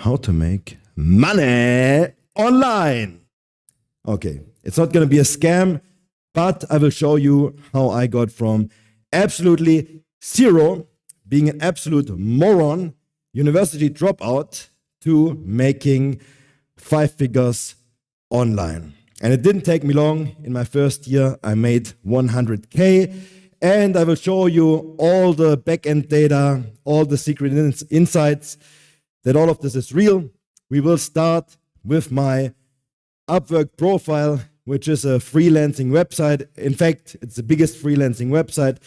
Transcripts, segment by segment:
how to make money online. Okay, it's not going to be a scam, but I will show you how I got from absolutely zero, being an absolute moron, university dropout, to making 5 figures online. And it didn't take me long. In my first year, I made 100K. And I will show you all the back-end data, all the secret insights, that all of this is real. We will start with my Upwork profile, which is a freelancing website. In fact, it's the biggest freelancing website.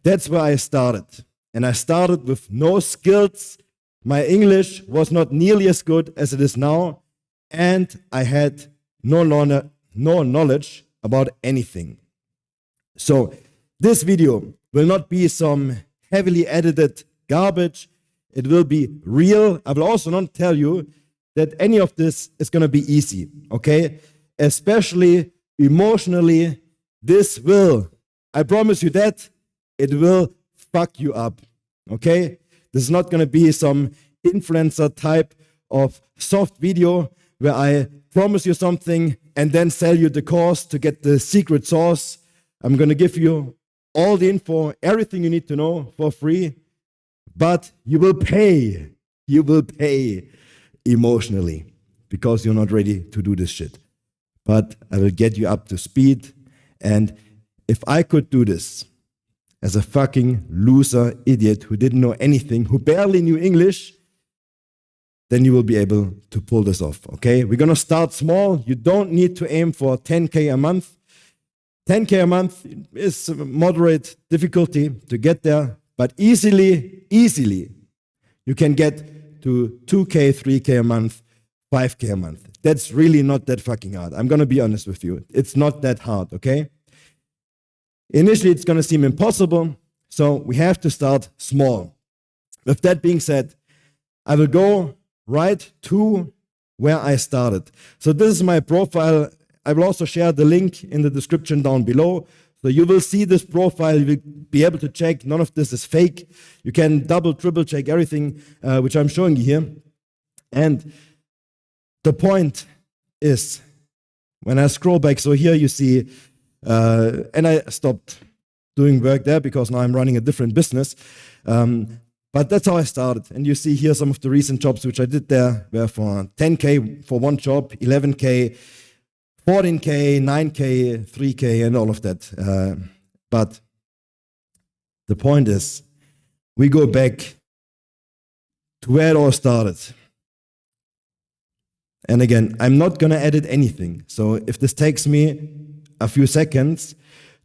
That's where I started. And I started with no skills. My English was not nearly as good as it is now. And I had no knowledge about anything. So this video will not be some heavily edited garbage. It will be real. I will also not tell you that any of this is going to be easy, okay? Especially emotionally, this will, I promise you that, it will fuck you up, okay? This is not going to be some influencer type of soft video where I promise you something and then sell you the course to get the secret sauce. I'm going to give you all the info, everything you need to know for free, but you will pay. You will pay emotionally because you're not ready to do this shit. But I will get you up to speed. And if I could do this as a fucking loser idiot who didn't know anything, who barely knew English, then you will be able to pull this off, okay? We're going to start small. You don't need to aim for 10K a month. 10K a month is moderate difficulty to get there, but easily, you can get to 2K, 3K a month, 5K a month. That's really not that fucking hard. I'm going to be honest with you. It's not that hard, okay? Initially, it's going to seem impossible, so we have to start small. With that being said, I will go right to where I started. So this is my profile. I will also share the link in the description down below. So you will see this profile. You will be able to check. None of this is fake. You can double, triple check everything, which I'm showing you here. And the point is, when I scroll back, so here you see, and I stopped doing work there because now I'm running a different business. But that's how I started. And you see here some of the recent jobs which I did there were for 10K for one job, 11K, 14K, 9K, 3K, and all of that. But the point is, we go back to where it all started. And again, I'm not going to edit anything. So if this takes me a few seconds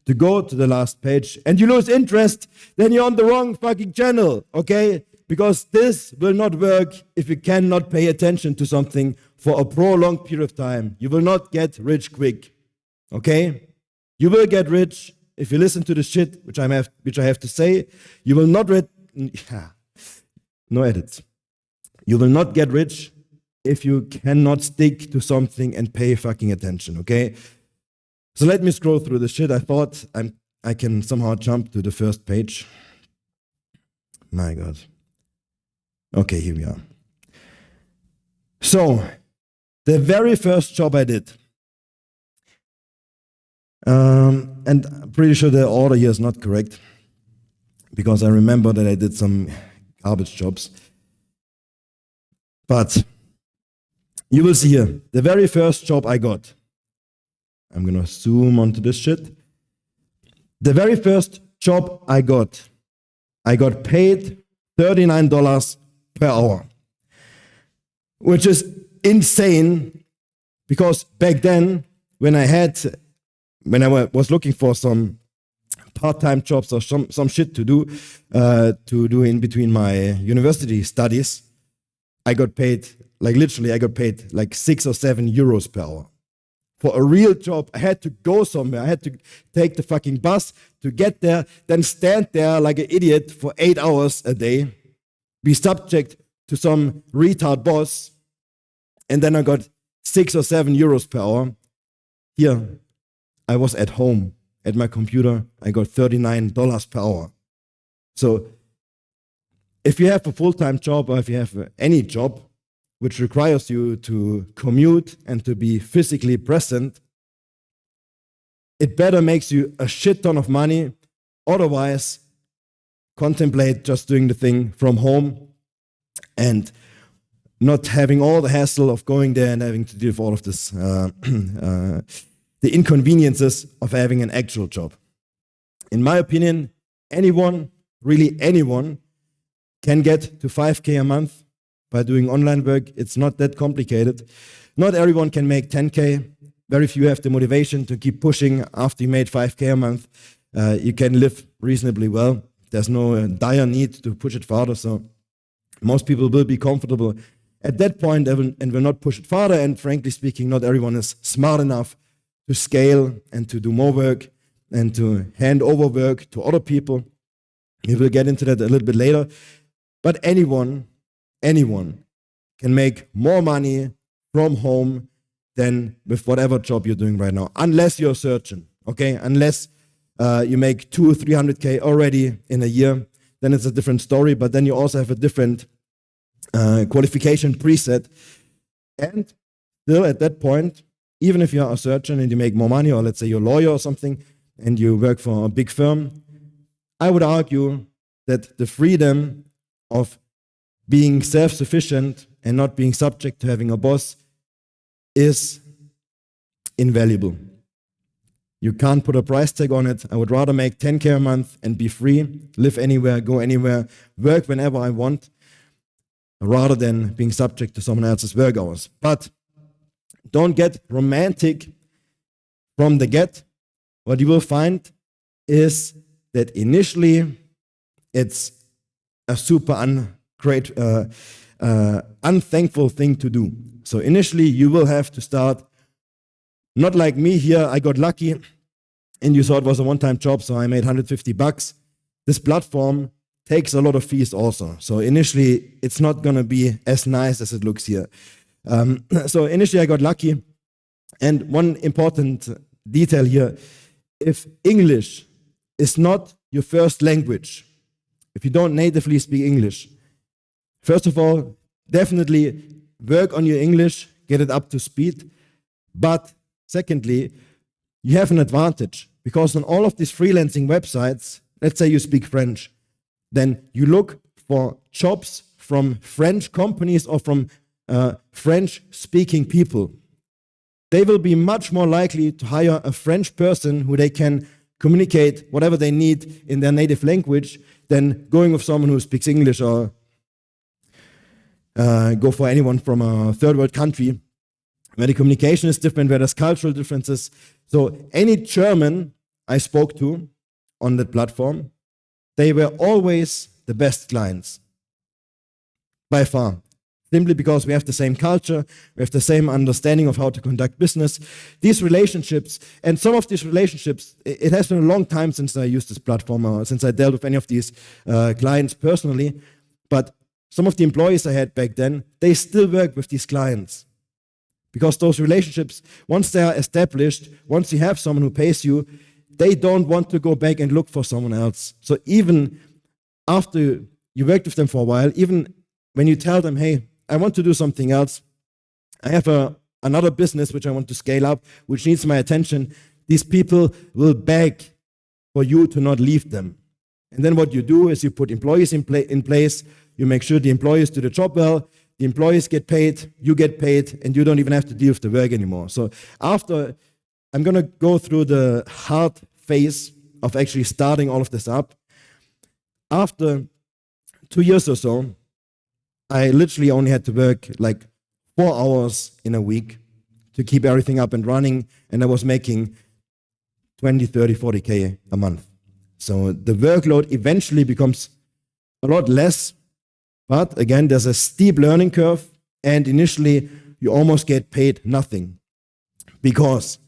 to go to the last page and you lose interest, then you're on the wrong fucking channel, okay? Because this will not work if you cannot pay attention to something for a prolonged period of time. You will not get rich quick, okay? You will get rich if you listen to the shit which I have to say. You will not no edits. You will not get rich if you cannot stick to something and pay fucking attention, okay? So let me scroll through the shit. I thought I can somehow jump to the first page. My God. Okay, here we are. So, the very first job I did, and I'm pretty sure the order here is not correct, because I remember that I did some garbage jobs. But you will see here, the very first job I got, I'm going to zoom onto this shit. The very first job I got paid $39 per hour, which is insane because back then, when I was looking for some part-time jobs or some shit to do in between my university studies, I got paid, literally, I got paid like 6 or 7 euros per hour. For a real job, I had to go somewhere. I had to take the fucking bus to get there, then stand there like an idiot for 8 hours a day, be subject to some retard boss, and then I got 6 or 7 euros per hour. Here, I was at home, at my computer, I got $39 per hour. So, if you have a full-time job or if you have any job, which requires you to commute and to be physically present, it better makes you a shit ton of money. Otherwise, contemplate just doing the thing from home and not having all the hassle of going there and having to deal with all of this, the inconveniences of having an actual job. In my opinion, anyone, really anyone, can get to 5K a month by doing online work. It's not that complicated. Not everyone can make 10K. Very few have the motivation to keep pushing after you made 5K a month. You can live reasonably well. There's no dire need to push it farther, so most people will be comfortable at that point and will not push it farther. And frankly speaking, not everyone is smart enough to scale and to do more work and to hand over work to other people. We will get into that a little bit later. But anyone can make more money from home than with whatever job you're doing right now, unless you're a surgeon, okay? Unless you make 200-300K already in a year, then it's a different story, but then you also have a different qualification preset. And still at that point, even if you're a surgeon and you make more money, or let's say you're a lawyer or something, and you work for a big firm, I would argue that the freedom of being self-sufficient and not being subject to having a boss is invaluable. You can't put a price tag on it. I would rather make 10K a month and be free, live anywhere, go anywhere, work whenever I want, rather than being subject to someone else's work hours. But don't get romantic from the get. What you will find is that initially it's a super unthankful thing to do. So initially you will have to start, not like me here, I got lucky and you thought it was a one-time job, so I made $150. This platform takes a lot of fees also. So initially it's not gonna be as nice as it looks here. So initially I got lucky. And one important detail here, if English is not your first language, if you don't natively speak English, first of all, definitely work on your English, get it up to speed. But secondly, you have an advantage because on all of these freelancing websites, let's say you speak French, then you look for jobs from French companies or from French-speaking people. They will be much more likely to hire a French person who they can communicate whatever they need in their native language than going with someone who speaks English or go for anyone from a third world country where the communication is different, where there's cultural differences. So any German I spoke to on that platform, they were always the best clients, by far. Simply because we have the same culture, we have the same understanding of how to conduct business. These relationships, and some of these relationships, it has been a long time since I used this platform, or since I dealt with any of these clients personally, but some of the employees I had back then, they still work with these clients. Because those relationships, once they are established, once you have someone who pays you, they don't want to go back and look for someone else. So even after you worked with them for a while, even when you tell them, hey, I want to do something else, I have another business which I want to scale up, which needs my attention, these people will beg for you to not leave them. And then what you do is you put employees in place, you make sure the employees do the job well, the employees get paid, you get paid, and you don't even have to deal with the work anymore. So after, I'm going to go through the hard phase of actually starting all of this up. After 2 years or so, I literally only had to work like 4 hours in a week to keep everything up and running, and I was making 20, 30, 40K a month. So the workload eventually becomes a lot less, but again, there's a steep learning curve, and initially you almost get paid nothing. Because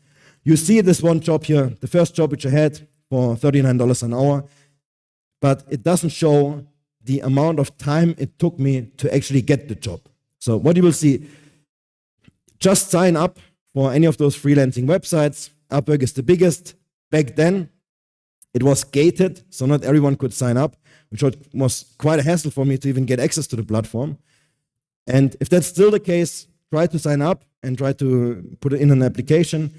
you see this one job here, the first job which I had for $39 an hour, but it doesn't show the amount of time it took me to actually get the job. So what you will see, just sign up for any of those freelancing websites. Upwork is the biggest. Back then, it was gated, so not everyone could sign up, which was quite a hassle for me to even get access to the platform. And if that's still the case, try to sign up and try to put it in an application.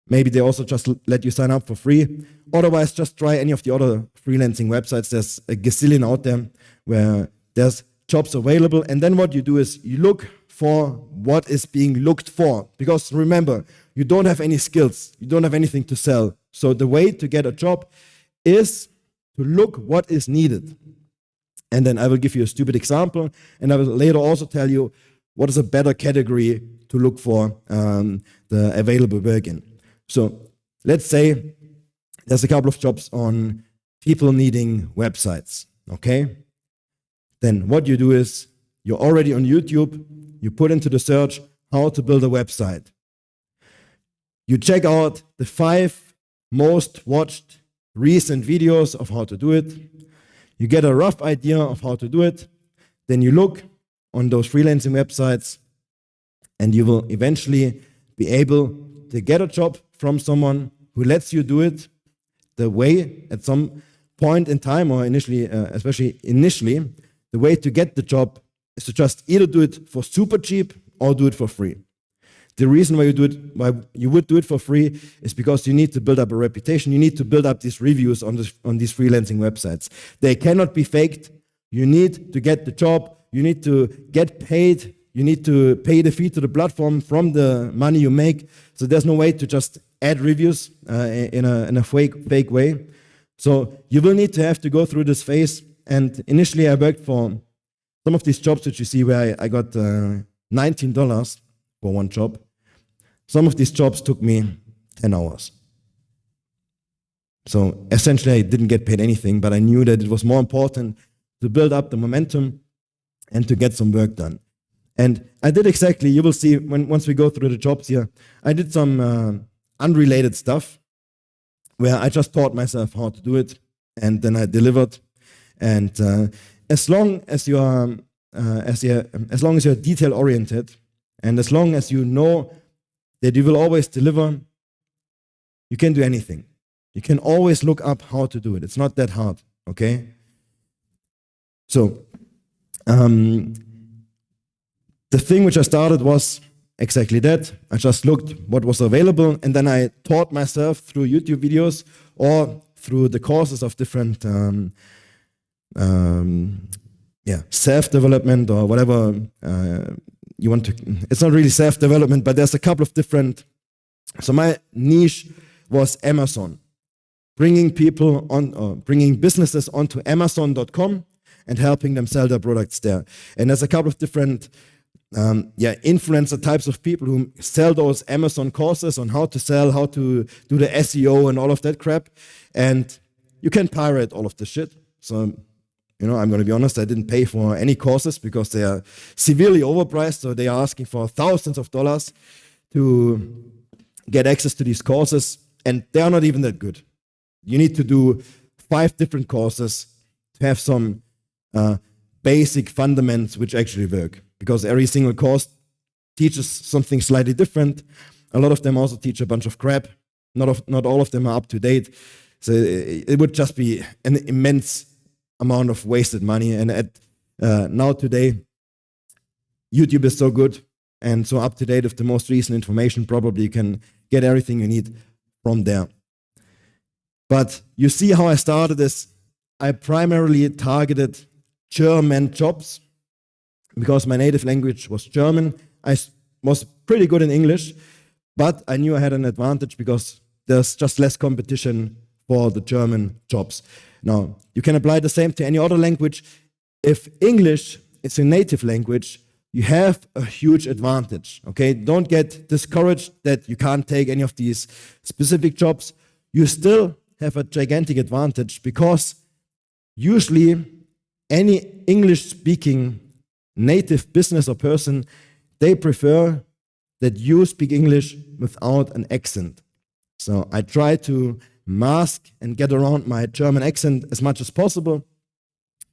Maybe they also just let you sign up for free. Otherwise, just try any of the other freelancing websites. There's a gazillion out there where there's jobs available. And then what you do is you look for what is being looked for. Because remember, you don't have any skills. You don't have anything to sell. So the way to get a job is to look what is needed. And then I will give you a stupid example. And I will later also tell you what is a better category to look for the available work in. So let's say there's a couple of jobs on people needing websites, okay? Then what you do is you're already on YouTube, you put into the search how to build a website. You check out the 5 most watched recent videos of how to do it. You get a rough idea of how to do it. Then you look on those freelancing websites and you will eventually be able to get a job from someone who lets you do it the way at some point in time, or initially, especially initially, the way to get the job is to just either do it for super cheap or do it for free. The reason why you would do it for free is because you need to build up a reputation. You need to build up these reviews on these freelancing websites. They cannot be faked. You need to get the job. You need to get paid. You need to pay the fee to the platform from the money you make. So there's no way to just add reviews in a fake way. So you will need to have to go through this phase. And initially I worked for some of these jobs that you see where I got $19 for one job. Some of these jobs took me 10 hours. So essentially I didn't get paid anything, but I knew that it was more important to build up the momentum and to get some work done. And I did exactly, you will see once we go through the jobs here, I did some unrelated stuff where I just taught myself how to do it, and then I delivered. And as long as you're detail oriented, and as long as you know that you will always deliver, you can do anything. You can always look up how to do it. It's not that hard, okay? So, the thing which I started was exactly that. I just looked what was available, and then I taught myself through YouTube videos or through the courses of different self-development or whatever you want to. It's not really self-development, but there's a couple of different. So my niche was Amazon, bringing people on, or bringing businesses onto Amazon.com and helping them sell their products there. And there's a couple of different influencer types of people who sell those Amazon courses on how to sell, how to do the SEO and all of that crap. And you can pirate all of the shit. So, I'm going to be honest, I didn't pay for any courses because they are severely overpriced. So they are asking for thousands of dollars to get access to these courses. And they are not even that good. You need to do 5 different courses to have some basic fundamentals which actually work. Because every single course teaches something slightly different. A lot of them also teach a bunch of crap. Not all of them are up to date. So it would just be an immense amount of wasted money. And now today, YouTube is so good and so up to date with the most recent information. Probably you can get everything you need from there. But you see how I started this. I primarily targeted German jobs because my native language was German. I was pretty good in English, but I knew I had an advantage because there's just less competition for the German jobs. Now, you can apply the same to any other language. If English is your native language, you have a huge advantage, okay? Don't get discouraged that you can't take any of these specific jobs. You still have a gigantic advantage because usually any English-speaking native business or person, they prefer that you speak English without an accent. So I try to mask and get around my German accent as much as possible.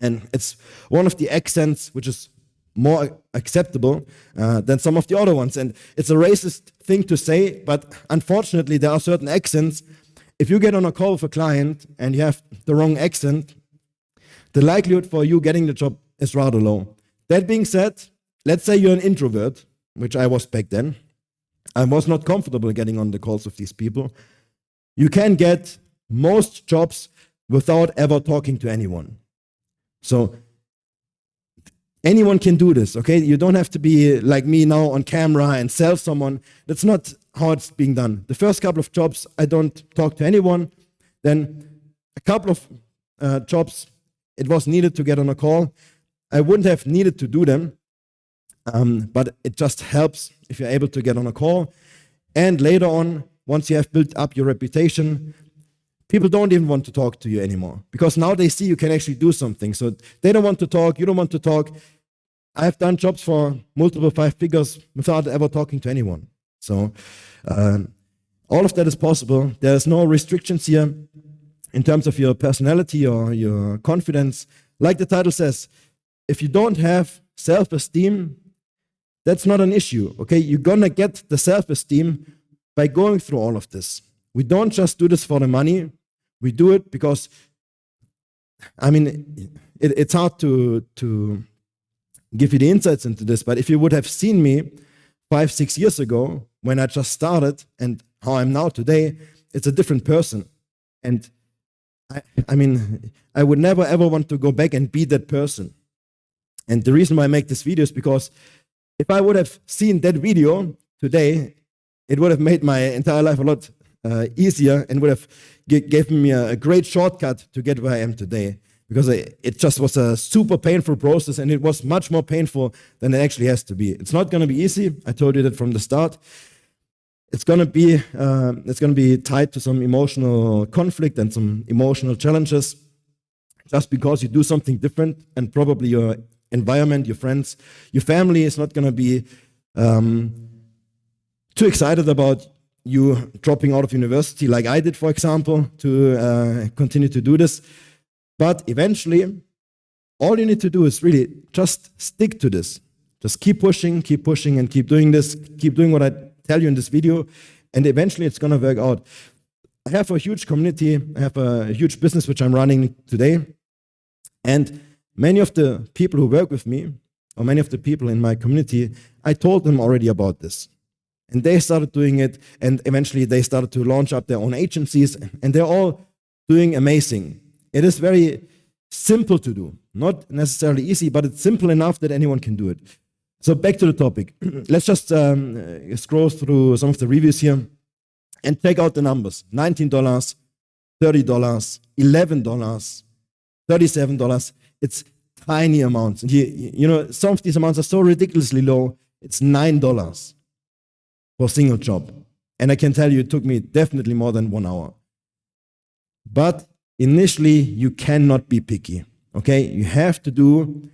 And it's one of the accents which is more acceptable than some of the other ones. And it's a racist thing to say, but unfortunately there are certain accents. If you get on a call with a client and you have the wrong accent, the likelihood for you getting the job is rather low. That being said, let's say you're an introvert, which I was back then. I was not comfortable getting on the calls with these people. You can get most jobs without ever talking to anyone. So anyone can do this, okay? You don't have to be like me now on camera and sell someone. That's not how it's being done. The first couple of jobs, I don't talk to anyone. Then a couple of jobs, it was needed to get on a call. I wouldn't have needed to do them, but it just helps if you're able to get on a call. And later on, once you have built up your reputation, people don't even want to talk to you anymore because now they see you can actually do something. So they don't want to talk, you don't want to talk. I've done jobs for multiple 5 figures without ever talking to anyone. So all of that is possible. There's no restrictions here in terms of your personality or your confidence. Like the title says, if you don't have self-esteem, that's not an issue, okay? You're gonna get the self-esteem by going through all of this. We don't just do this for the money. We do it because, it's hard to give you the insights into this, but if you would have seen me 5-6 years ago when I just started and how I'm now today, it's a different person. And I would never ever want to go back and be that person. And the reason why I make this video is because if I would have seen that video today, it would have made my entire life a lot easier and would have given me a great shortcut to get where I am today. Because it just was a super painful process, and it was much more painful than it actually has to be. It's not going to be easy. I told you that from the start. It's going to be tied to some emotional conflict and some emotional challenges, just because you do something different, and probably your environment, your friends, your family is not going to be too excited about you dropping out of university, like I did, for example, to continue to do this. But eventually, all you need to do is really just stick to this. Just keep pushing, and keep doing this. Keep doing what I tell you in this video, and eventually it's going to work out. I have a huge community. I have a huge business which I'm running today. And many of the people who work with me, or many of the people in my community, I told them already about this. And they started doing it, and eventually they started to launch up their own agencies, and they're all doing amazing. It is very simple to do. Not necessarily easy, but it's simple enough that anyone can do it. So back to the topic. Let's just scroll through some of the reviews here and check out the numbers. $19, $30, $11, $37. It's tiny amounts. And some of these amounts are so ridiculously low. It's $9 for a single job. And I can tell you it took me definitely more than 1 hour. But initially, you cannot be picky, okay? You have to do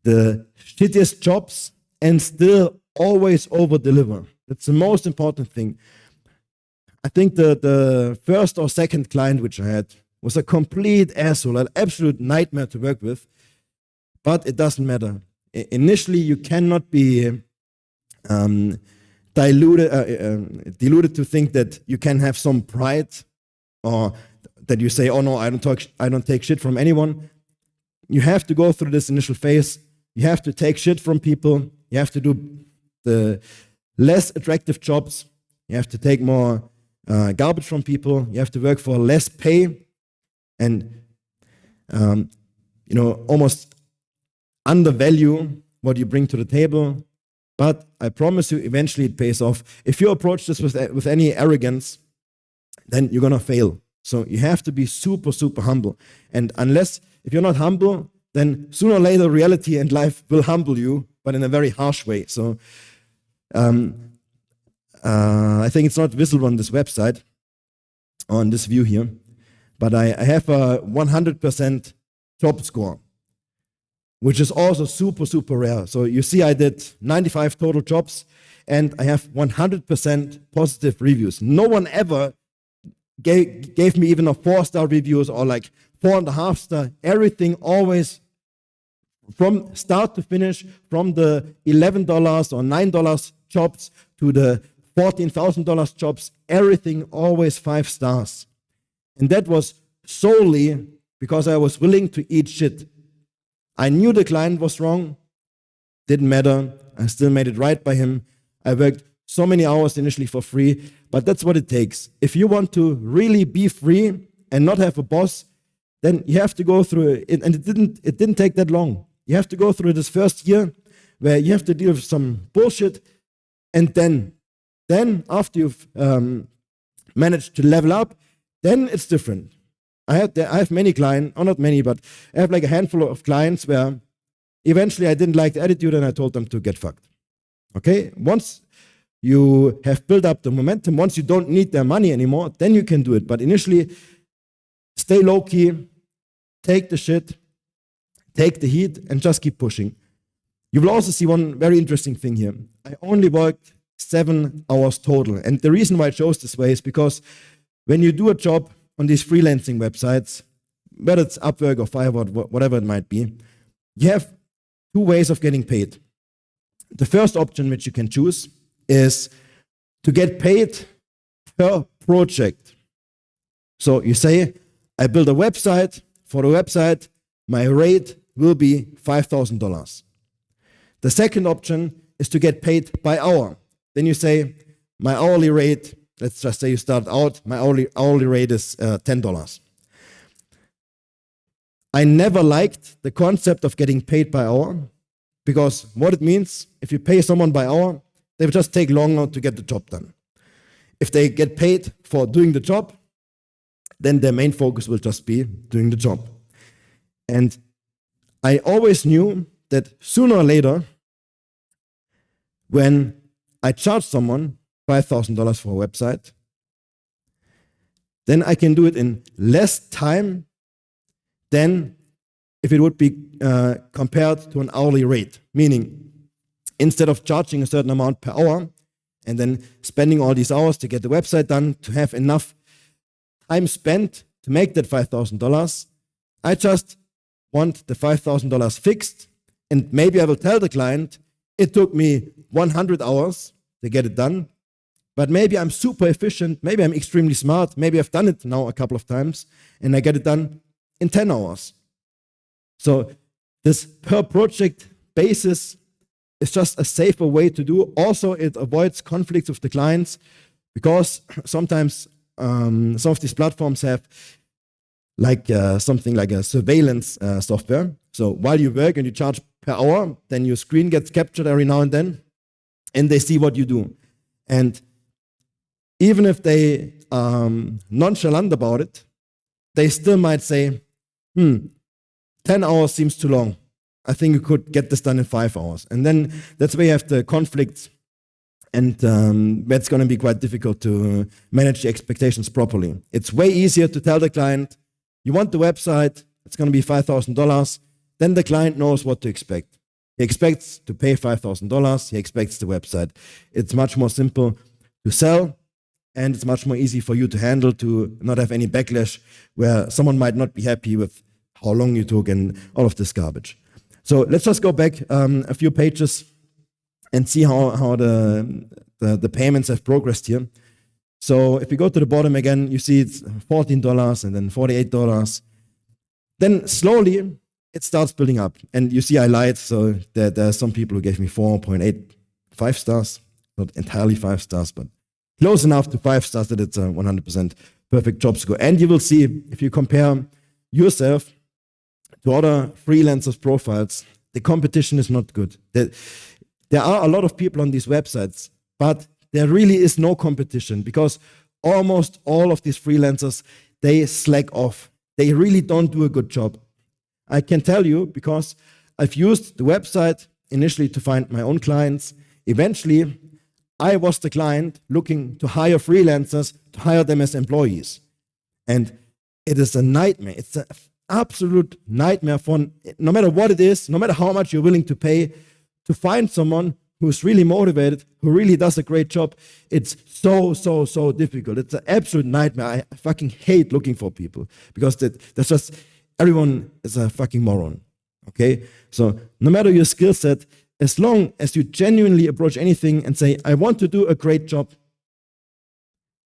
the shittiest jobs and still always over-deliver. That's the most important thing. I think the first or second client which I had was a complete asshole, an absolute nightmare to work with, but it doesn't matter. Initially, you cannot be deluded to think that you can have some pride or that you say, oh no, I don't take shit from anyone. You have to go through this initial phase. You have to take shit from people. You have to do the less attractive jobs. You have to take more garbage from people. You have to work for less pay and almost undervalue what you bring to the table. But I promise you, eventually it pays off. If you approach this with any arrogance, then you're gonna fail. So you have to be super, super humble. And if you're not humble, then sooner or later reality and life will humble you, but in a very harsh way. So I think it's not visible on this website, on this view here, but I have a 100% job score, which is also super, super rare. So you see I did 95 total jobs, and I have 100% positive reviews. No one ever gave me even a 4-star reviews or like 4.5-star. Everything always from start to finish, from the $11 or $9 jobs to the $14,000 jobs, everything always 5 stars. And that was solely because I was willing to eat shit. I knew the client was wrong. Didn't matter. I still made it right by him. I worked so many hours initially for free, but that's what it takes. If you want to really be free and not have a boss, then you have to go through it. And it didn't take that long. You have to go through this first year where you have to deal with some bullshit, and then after you've managed to level up, then it's different. I have many clients, or not many, but I have like a handful of clients where eventually I didn't like the attitude and I told them to get fucked. Okay? Once you have built up the momentum, once you don't need their money anymore, then you can do it. But initially, stay low-key, take the shit, take the heat, and just keep pushing. You will also see one very interesting thing here. I only worked 7 hours total. And the reason why I chose this way is because when you do a job on these freelancing websites, whether it's Upwork or Fiverr, whatever it might be, you have 2 ways of getting paid. The first option which you can choose is to get paid per project. So you say, I build a website. For the website, my rate will be $5,000. The second option is to get paid by hour. Then you say, my hourly rate, let's just say you start out, my hourly rate is $10. I never liked the concept of getting paid by hour, because what it means, if you pay someone by hour, they will just take longer to get the job done. If they get paid for doing the job, then their main focus will just be doing the job. And I always knew that sooner or later, when I charge someone $5,000 for a website, then I can do it in less time than if it would be compared to an hourly rate. Meaning, instead of charging a certain amount per hour and then spending all these hours to get the website done, to have enough time spent to make that $5,000, I just want the $5,000 fixed, and maybe I will tell the client, it took me 100 hours to get it done, but maybe I'm super efficient, maybe I'm extremely smart, maybe I've done it now a couple of times, and I get it done in 10 hours. So this per project basis is just a safer way to do. Also, it avoids conflicts with the clients, because sometimes some of these platforms have like something like a surveillance software. So while you work and you charge per hour, then your screen gets captured every now and then, and they see what you do. And even if they nonchalant about it, they still might say, 10 hours seems too long. I think you could get this done in 5 hours. And then that's where you have the conflicts, and that's going to be quite difficult to manage the expectations properly. It's way easier to tell the client, you want the website, it's going to be $5,000. Then the client knows what to expect. He expects to pay $5,000. He expects the website. It's much more simple to sell, and it's much more easy for you to handle, to not have any backlash where someone might not be happy with how long you took and all of this garbage. So let's just go back a few pages and see how the payments have progressed here. So if you go to the bottom again, you see it's $14 and then $48. Then slowly it starts building up. And you see I lied, so there are some people who gave me 4.85 stars. Not entirely 5 stars, but close enough to 5 stars that it's a 100% perfect job score. And you will see, if you compare yourself to other freelancers' profiles, the competition is not good. There are a lot of people on these websites, but there really is no competition, because almost all of these freelancers, they slack off. They really don't do a good job. I can tell you, because I've used the website initially to find my own clients. Eventually, I was the client looking to hire freelancers, to hire them as employees. And it is a nightmare. It's an absolute nightmare for, no matter what it is, no matter how much you're willing to pay, to find someone who's really motivated, who really does a great job. It's so difficult. It's an absolute nightmare. I fucking hate looking for people, because that's just, everyone is a fucking moron. Okay? So no matter your skill set, as long as you genuinely approach anything and say, I want to do a great job,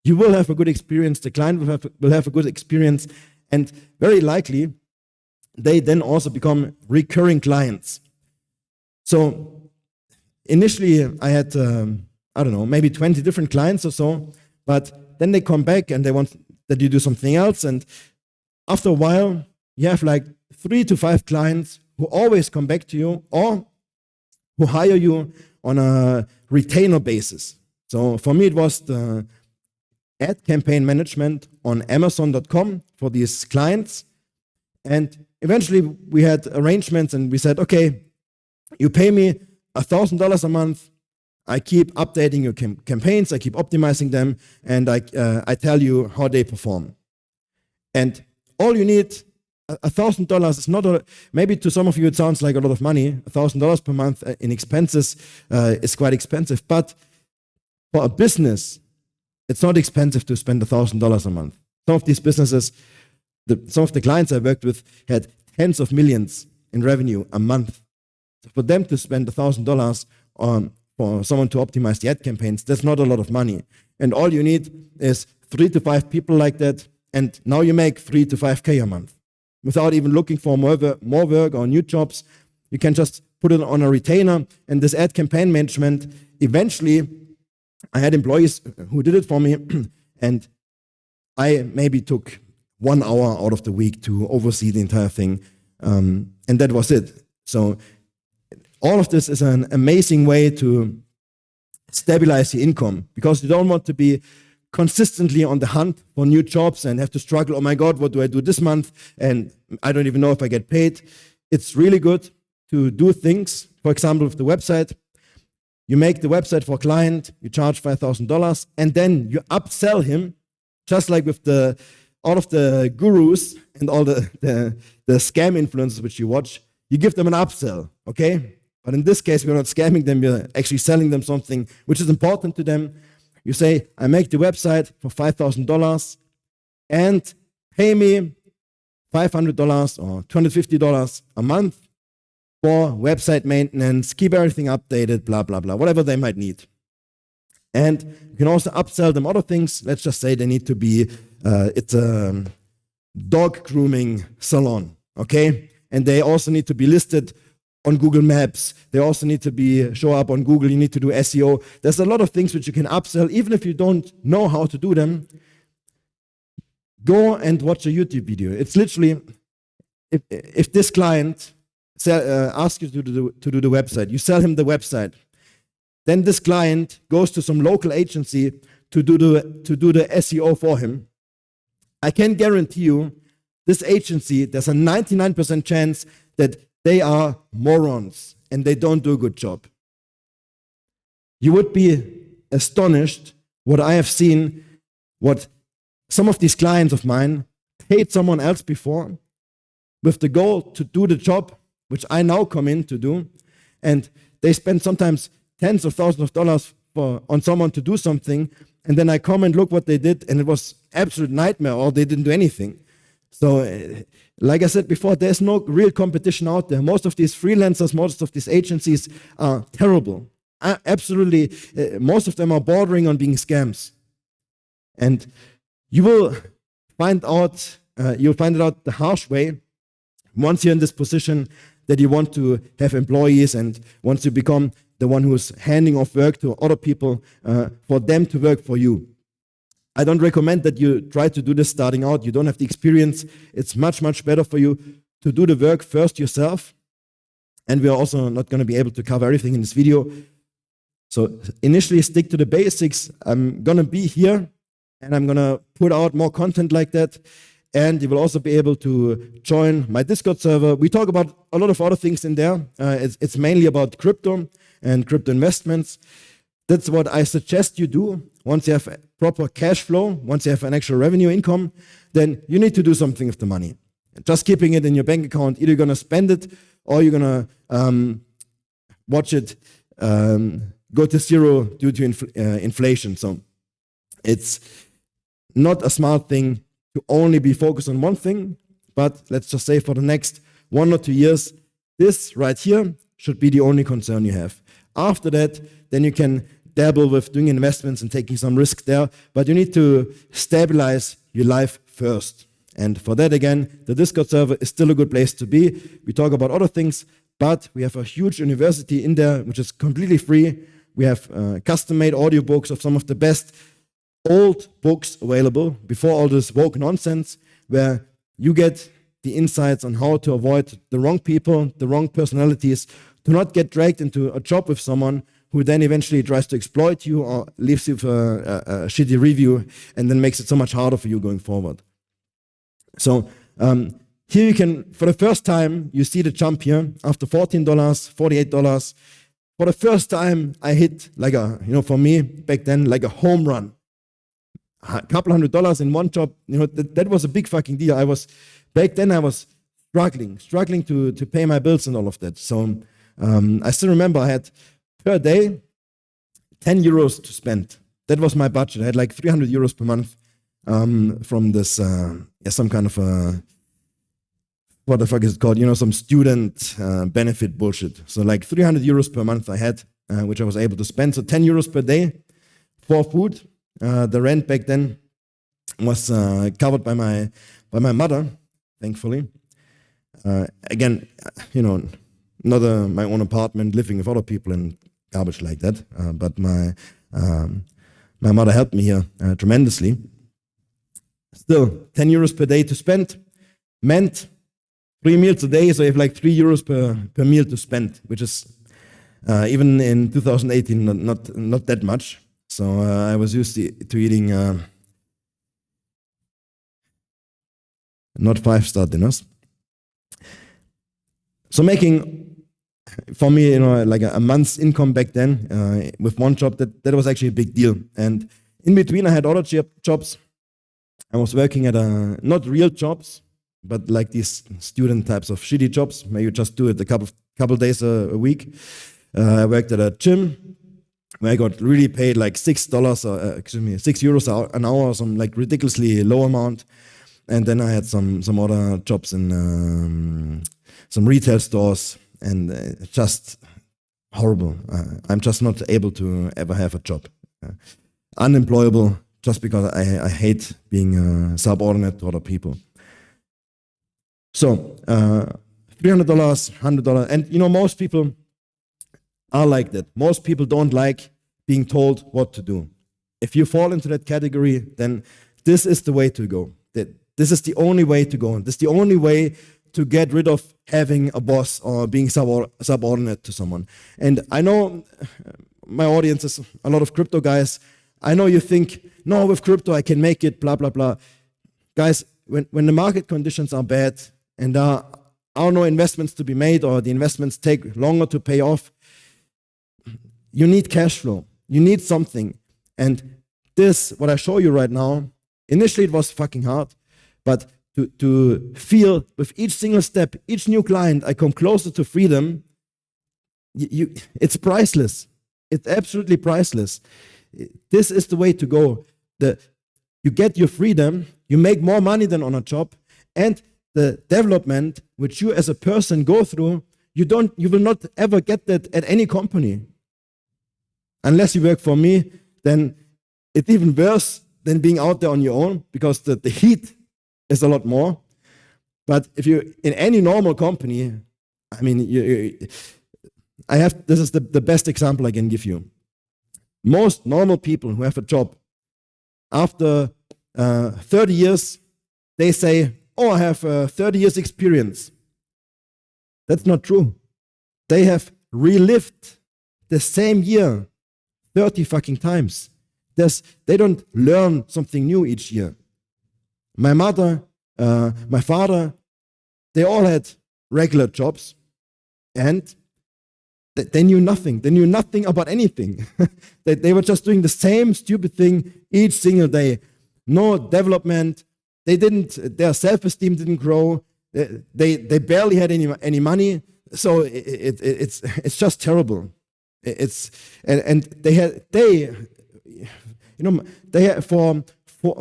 you will have a good experience. The client will have a good experience, and very likely they then also become recurring clients. So initially I had, I don't know, maybe 20 different clients or so, but then they come back and they want that you do something else. And after a while, you have like 3 to 5 clients who always come back to you or who hire you on a retainer basis. So for me, it was the ad campaign management on Amazon.com for these clients. And eventually we had arrangements and we said, okay, you pay me $1,000 a month. I keep updating your campaigns, I keep optimizing them, and I tell you how they perform. And all you need, $1,000 is not maybe to some of you it sounds like a lot of money. $1,000 per month in expenses is quite expensive, but for a business, it's not expensive to spend $1,000 a month. Some of these businesses, some of the clients I worked with had tens of millions in revenue a month. For them to spend $1,000 for someone to optimize the ad campaigns, that's not a lot of money. And all you need is 3 to 5 people like that, and now you make 3 to 5K a month. Without even looking for more work or new jobs, you can just put it on a retainer, and this ad campaign management, eventually, I had employees who did it for me, and I maybe took 1 hour out of the week to oversee the entire thing, and that was it. So all of this is an amazing way to stabilize your income, because you don't want to be consistently on the hunt for new jobs and have to struggle, oh my God, what do I do this month? And I don't even know if I get paid. It's really good to do things, for example, with the website. You make the website for a client, you charge $5,000, and then you upsell him, just like with all of the gurus and all the scam influencers which you watch, you give them an upsell, okay? But in this case, we're not scamming them, we're actually selling them something which is important to them. You say, I make the website for $5,000 and pay me $500 or $250 a month for website maintenance, keep everything updated, blah, blah, blah, whatever they might need. And you can also upsell them other things. Let's just say they need to be, it's a dog grooming salon, okay? And they also need to be listed on Google Maps. They also need to show up on Google. You need to do SEO. There's a lot of things which you can upsell, even if you don't know how to do them. Go and watch a YouTube video. It's literally, if this client asks you to do the website, you sell him the website. Then this client goes to some local agency to do the SEO for him. I can guarantee you, this agency, there's a 99% chance that they are morons and they don't do a good job. You would be astonished what I have seen, what some of these clients of mine paid someone else before with the goal to do the job which I now come in to do, and they spend sometimes tens of thousands of dollars on someone to do something, and then I come and look what they did, and it was absolute nightmare, or they didn't do anything. So, like I said before, there's no real competition out there. Most of these freelancers, most of these agencies are terrible. Absolutely, most of them are bordering on being scams. And you will find out, you'll find it out the harsh way once you're in this position that you want to have employees, and once you become the one who's handing off work to other people for them to work for you. I don't recommend that you try to do this starting out. You don't have the experience. It's much, much better for you to do the work first yourself. And we are also not going to be able to cover everything in this video. So initially stick to the basics. I'm going to be here and I'm going to put out more content like that. And you will also be able to join my Discord server. We talk about a lot of other things in there. It's mainly about crypto and crypto investments. That's what I suggest you do. Once you have proper cash flow, once you have an actual revenue income, then you need to do something with the money. Just keeping it in your bank account, either you're going to spend it or you're going to watch it go to zero due to inflation. So it's not a smart thing to only be focused on one thing, but let's just say for the next 1 or 2 years, this right here should be the only concern you have. After that, then you can dabble with doing investments and taking some risk there, but you need to stabilize your life first. And for that, again, the Discord server is still a good place to be. We talk about other things, but we have a huge university in there, which is completely free. We have custom-made audiobooks of some of the best old books available before all this woke nonsense, where you get the insights on how to avoid the wrong people, the wrong personalities, to not get dragged into a job with someone who then eventually tries to exploit you or leaves you for a shitty review and then makes it so much harder for you going forward. So here you can, for the first time, you see the jump here. After $14, $48, for the first time, I hit like a, for me, back then, like a home run. A couple $100 in one job, that was a big fucking deal. Back then I was struggling to pay my bills and all of that. So I still remember I had per day 10 euros to spend. That was my budget. I had like 300 euros per month from this, some kind of what the fuck is it called? Some student benefit bullshit. So like 300 euros per month I had, which I was able to spend. So 10 euros per day for food. The rent back then was covered by my mother, thankfully. Again, not my own apartment, living with other people and garbage like that. But my mother helped me here tremendously. Still, 10 euros per day to spend meant 3 meals a day, so you have like 3 euros per meal to spend, which is even in 2018 not that much. So I was used to eating not 5-star dinners. So making, for me, like a month's income back then with one job, that was actually a big deal. And in between, I had other jobs. I was working at not real jobs, but like these student types of shitty jobs where you just do it a couple days a week. I worked at a gym where I got really paid like $6 an hour, or some like ridiculously low amount. And then I had some other jobs in some retail stores, and just horrible. I'm just not able to ever have a job. Unemployable, just because I hate being subordinate to other people. So $300, $100, and most people are like that. Most people don't like being told what to do. If you fall into that category, then this is the way to go. This is the only way to go. This is the only way to get rid of having a boss or being subordinate to someone. And I know my audience is a lot of crypto guys. I know you think, no, with crypto I can make it, blah, blah, blah. Guys, when the market conditions are bad and there are no investments to be made, or the investments take longer to pay off, you need cash flow. You need something. And this, what I show you right now, initially it was fucking hard, but to feel with each single step, each new client, I come closer to freedom. It's priceless. It's absolutely priceless. This is the way to go. You get your freedom, you make more money than on a job, and the development which you as a person go through, you will not ever get that at any company. Unless you work for me, then it's even worse than being out there on your own, because the heat is a lot more. But if you're in any normal company, I mean, this is the best example I can give you. Most normal people who have a job, after 30 years, they say, oh, I have 30 years experience. That's not true. They have relived the same year 30 fucking times. They don't learn something new each year. My mother, my father, they all had regular jobs, and they knew nothing. They knew nothing about anything. They were just doing the same stupid thing each single day. No development. Their self-esteem didn't grow. They barely had any money. So it's just terrible. They had for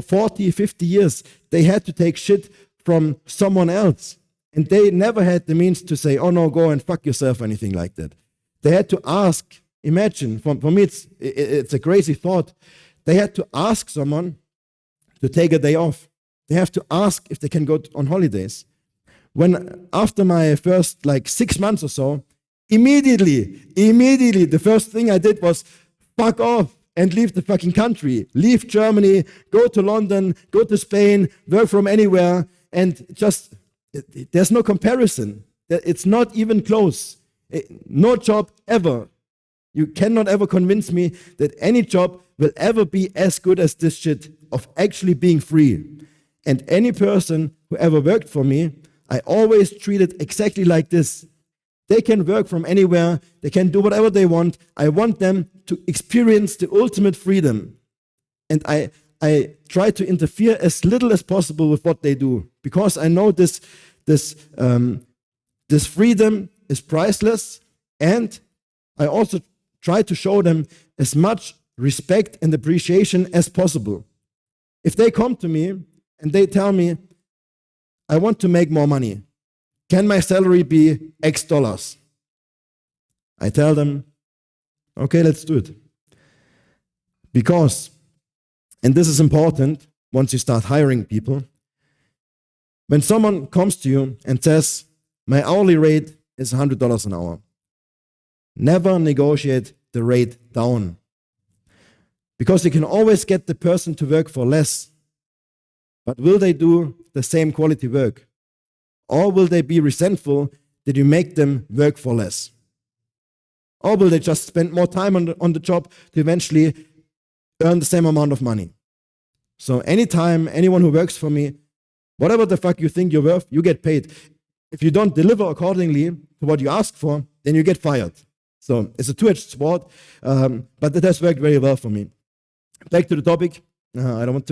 40, 50 years, they had to take shit from someone else. And they never had the means to say, oh no, go and fuck yourself or anything like that. They had to ask, imagine, for me it's a crazy thought. They had to ask someone to take a day off. They have to ask if they can go on holidays. when after my first like 6 months or so, immediately, the first thing I did was fuck off and leave the fucking country. Leave Germany, go to London, go to Spain, work from anywhere, and just, there's no comparison. It's not even close. No job ever. You cannot ever convince me that any job will ever be as good as this shit of actually being free. And any person who ever worked for me, I always treated exactly like this. They can work from anywhere. They can do whatever they want. I want them to experience the ultimate freedom. And I try to interfere as little as possible with what they do, because I know this freedom is priceless, and I also try to show them as much respect and appreciation as possible. If they come to me and they tell me, I want to make more money, can my salary be X dollars? I tell them, okay, let's do it. Because, and this is important once you start hiring people, when someone comes to you and says, my hourly rate is $100 an hour, never negotiate the rate down. Because you can always get the person to work for less. But will they do the same quality work? Or will they be resentful that you make them work for less? Or will they just spend more time on the job to eventually earn the same amount of money? So anytime anyone who works for me, whatever the fuck you think you're worth, you get paid. If you don't deliver accordingly to what you ask for, then you get fired. So it's a two-edged sword, but it has worked very well for me. Back to the topic. I don't want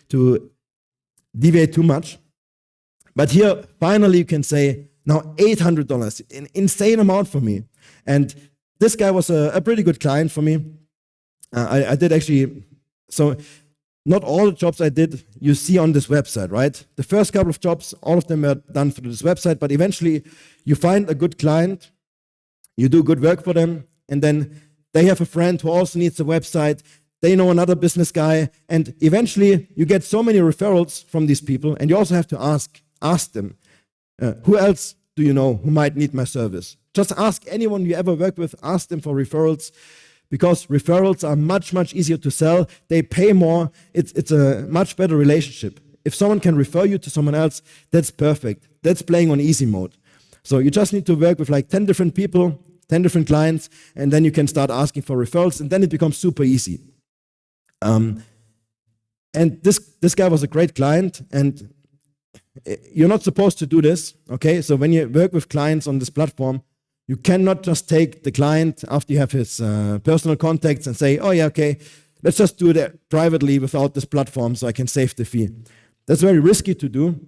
to deviate too much. But here, finally, you can say, now $800, an insane amount for me. And this guy was a pretty good client for me. I did actually, so not all the jobs I did, you see on this website, right? The first couple of jobs, all of them were done through this website, but eventually you find a good client, you do good work for them, and then they have a friend who also needs a website, they know another business guy, and eventually you get so many referrals from these people, and you also have to ask them, who else do you know who might need my service? Just ask anyone you ever work with, ask them for referrals, because referrals are much, much easier to sell. They pay more. It's a much better relationship. If someone can refer you to someone else, that's perfect. That's playing on easy mode. So you just need to work with like 10 different people, 10 different clients, and then you can start asking for referrals, and then it becomes super easy. And this guy was a great client, and you're not supposed to do this, okay? So when you work with clients on this platform, you cannot just take the client after you have his personal contacts and say, oh yeah, okay, let's just do it privately without this platform so I can save the fee. That's very risky to do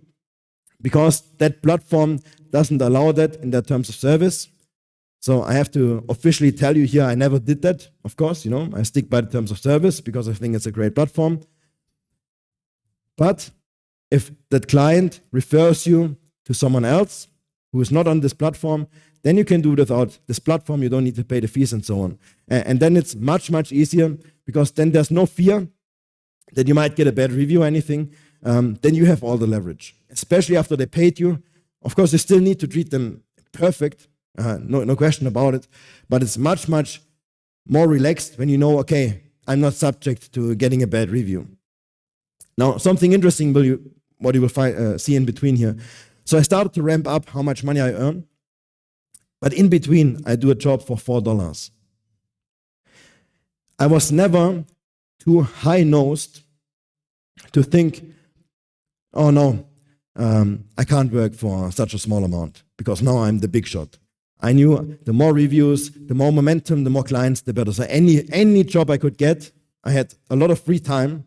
because that platform doesn't allow that in their terms of service. So I have to officially tell you here, I never did that, of course, you know, I stick by the terms of service because I think it's a great platform. But if that client refers you to someone else who is not on this platform, then you can do it without this platform. You don't need to pay the fees and so on. And then it's much, much easier because then there's no fear that you might get a bad review or anything. Then you have all the leverage, especially after they paid you. Of course, you still need to treat them perfect. No question about it. But it's much, much more relaxed when you know, okay, I'm not subject to getting a bad review. Now, something interesting what you will see in between here. So I started to ramp up how much money I earn. But in between, I do a job for $4. I was never too high-nosed to think, oh no, I can't work for such a small amount because now I'm the big shot. I knew the more reviews, the more momentum, the more clients, the better. So any job I could get, I had a lot of free time.